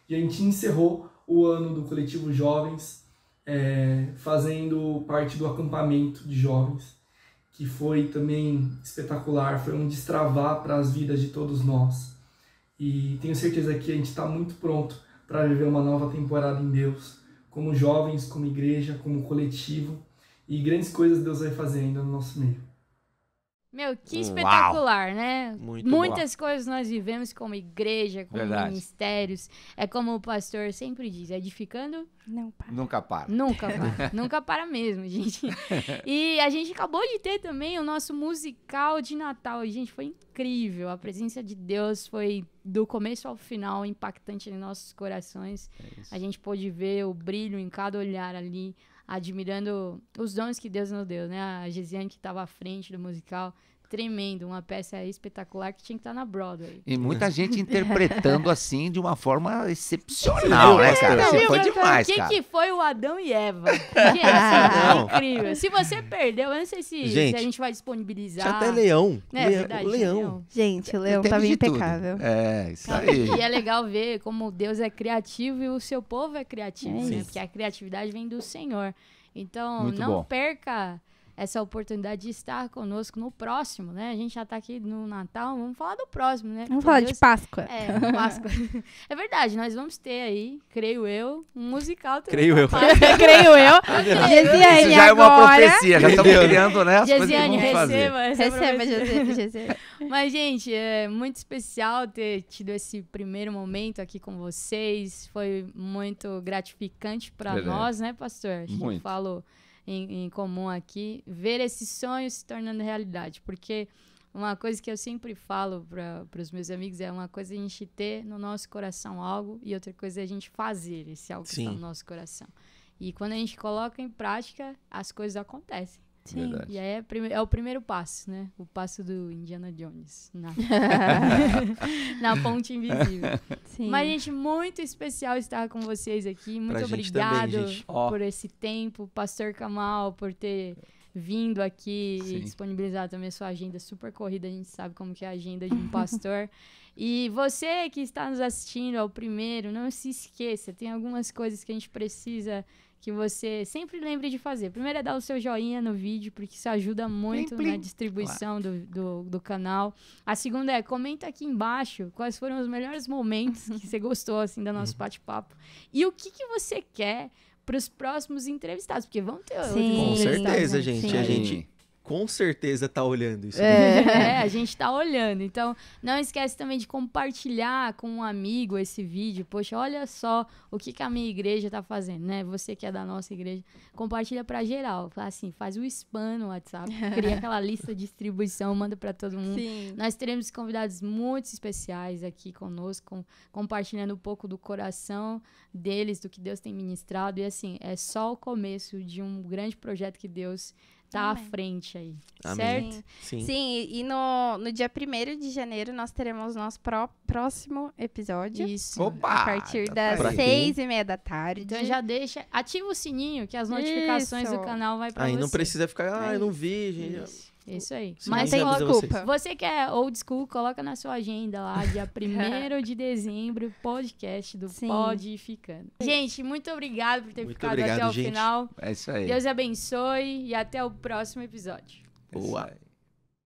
E a gente encerrou o ano do Coletivo Jovens fazendo parte do acampamento de jovens, que foi também espetacular, foi um destravar para as vidas de todos nós. E tenho certeza que a gente está muito pronto para viver uma nova temporada em Deus, como jovens, como igreja, como coletivo, e grandes coisas Deus vai fazer ainda no nosso meio. Meu, que espetacular, né? Muitas coisas nós vivemos como igreja, como ministérios. É como o pastor sempre diz, edificando... Não para. Nunca para. Nunca para. Nunca para mesmo, gente. E a gente acabou de ter também o nosso musical de Natal. E, gente, foi incrível. A presença de Deus foi, do começo ao final, impactante em nossos corações. A gente pôde ver o brilho em cada olhar ali, admirando os dons que Deus nos deu, né? A Gesiane, que estava à frente do musical, tremendo, uma peça espetacular que tinha que estar na Broadway. E muita gente interpretando assim de uma forma excepcional, né, cara? Você foi demais, cara. O que foi o Adão e Eva? Gente, é incrível. Se você perdeu, eu não sei se a gente vai disponibilizar. Tinha até leão. É verdade, leão. Gente, o leão tava impecável. Isso aí. E é legal ver como Deus é criativo e o seu povo é criativo, né? Porque a criatividade vem do Senhor. Então, muito não bom. Perca essa oportunidade de estar conosco no próximo, né? A gente já tá aqui no Natal, vamos falar do próximo, né? Vamos falar de Páscoa. Páscoa. É verdade, nós vamos ter aí, creio eu, um musical também. Creio eu. Creio eu. Gesiane, isso já é uma profecia, já estamos criando, né? As Gesiane, coisas que vamos receba Receba, Gesiane. Mas, gente, é muito especial ter tido esse primeiro momento aqui com vocês. Foi muito gratificante para nós, né, pastor? A gente falou em comum aqui, ver esse sonho se tornando realidade, porque uma coisa que eu sempre falo para os meus amigos é uma coisa a gente ter no nosso coração algo e outra coisa é a gente fazer esse algo que está no nosso coração. E quando a gente coloca em prática, as coisas acontecem. Sim. E aí é o primeiro passo, né? O passo do Indiana Jones na ponte invisível. Sim. Mas, gente, muito especial estar com vocês aqui. Muito Pra gente obrigado também, gente. por esse tempo. Pastor Kamal, por ter vindo aqui Sim. e disponibilizar também a sua agenda super corrida. A gente sabe como que é a agenda de um pastor. E você que está nos assistindo ao primeiro, não se esqueça. Tem algumas coisas que a gente precisa que você sempre lembre de fazer. Primeiro é dar o seu joinha no vídeo, porque isso ajuda muito na distribuição do canal. A segunda é, comenta aqui embaixo quais foram os melhores momentos que você gostou, assim, do nosso bate-papo. E o que você quer para os próximos entrevistados, porque vão ter outros Com entrevistados, certeza, né? gente. Sim. A gente com certeza tá olhando isso. A gente tá olhando. Então, não esquece também de compartilhar com um amigo esse vídeo. Poxa, olha só o que a minha igreja tá fazendo, né? Você que é da nossa igreja, compartilha pra geral. Fala assim, faz o spam no WhatsApp, cria aquela lista de distribuição, manda pra todo mundo. Sim. Nós teremos convidados muito especiais aqui conosco, compartilhando um pouco do coração deles, do que Deus tem ministrado. E assim, é só o começo de um grande projeto que Deus tá à frente aí, Amém. certo? Sim. Sim, e no dia 1º de janeiro nós teremos nosso próximo episódio. Isso. Opa! A partir Tá das pra quem? 6h30 da tarde. Então já deixa, ativa o sininho que as notificações Isso. do canal vai pra Aí você. não precisa ficar, eu não vi, gente. Isso aí. Sim, Mas ninguém tem avisa desculpa. você que é old school, coloca na sua agenda lá, dia 1º de dezembro, podcast do Sim. Podificando. Gente, muito obrigado por ter Muito ficado obrigado, até o gente. final. É isso aí. Deus abençoe e até o próximo episódio. É isso Boa. aí.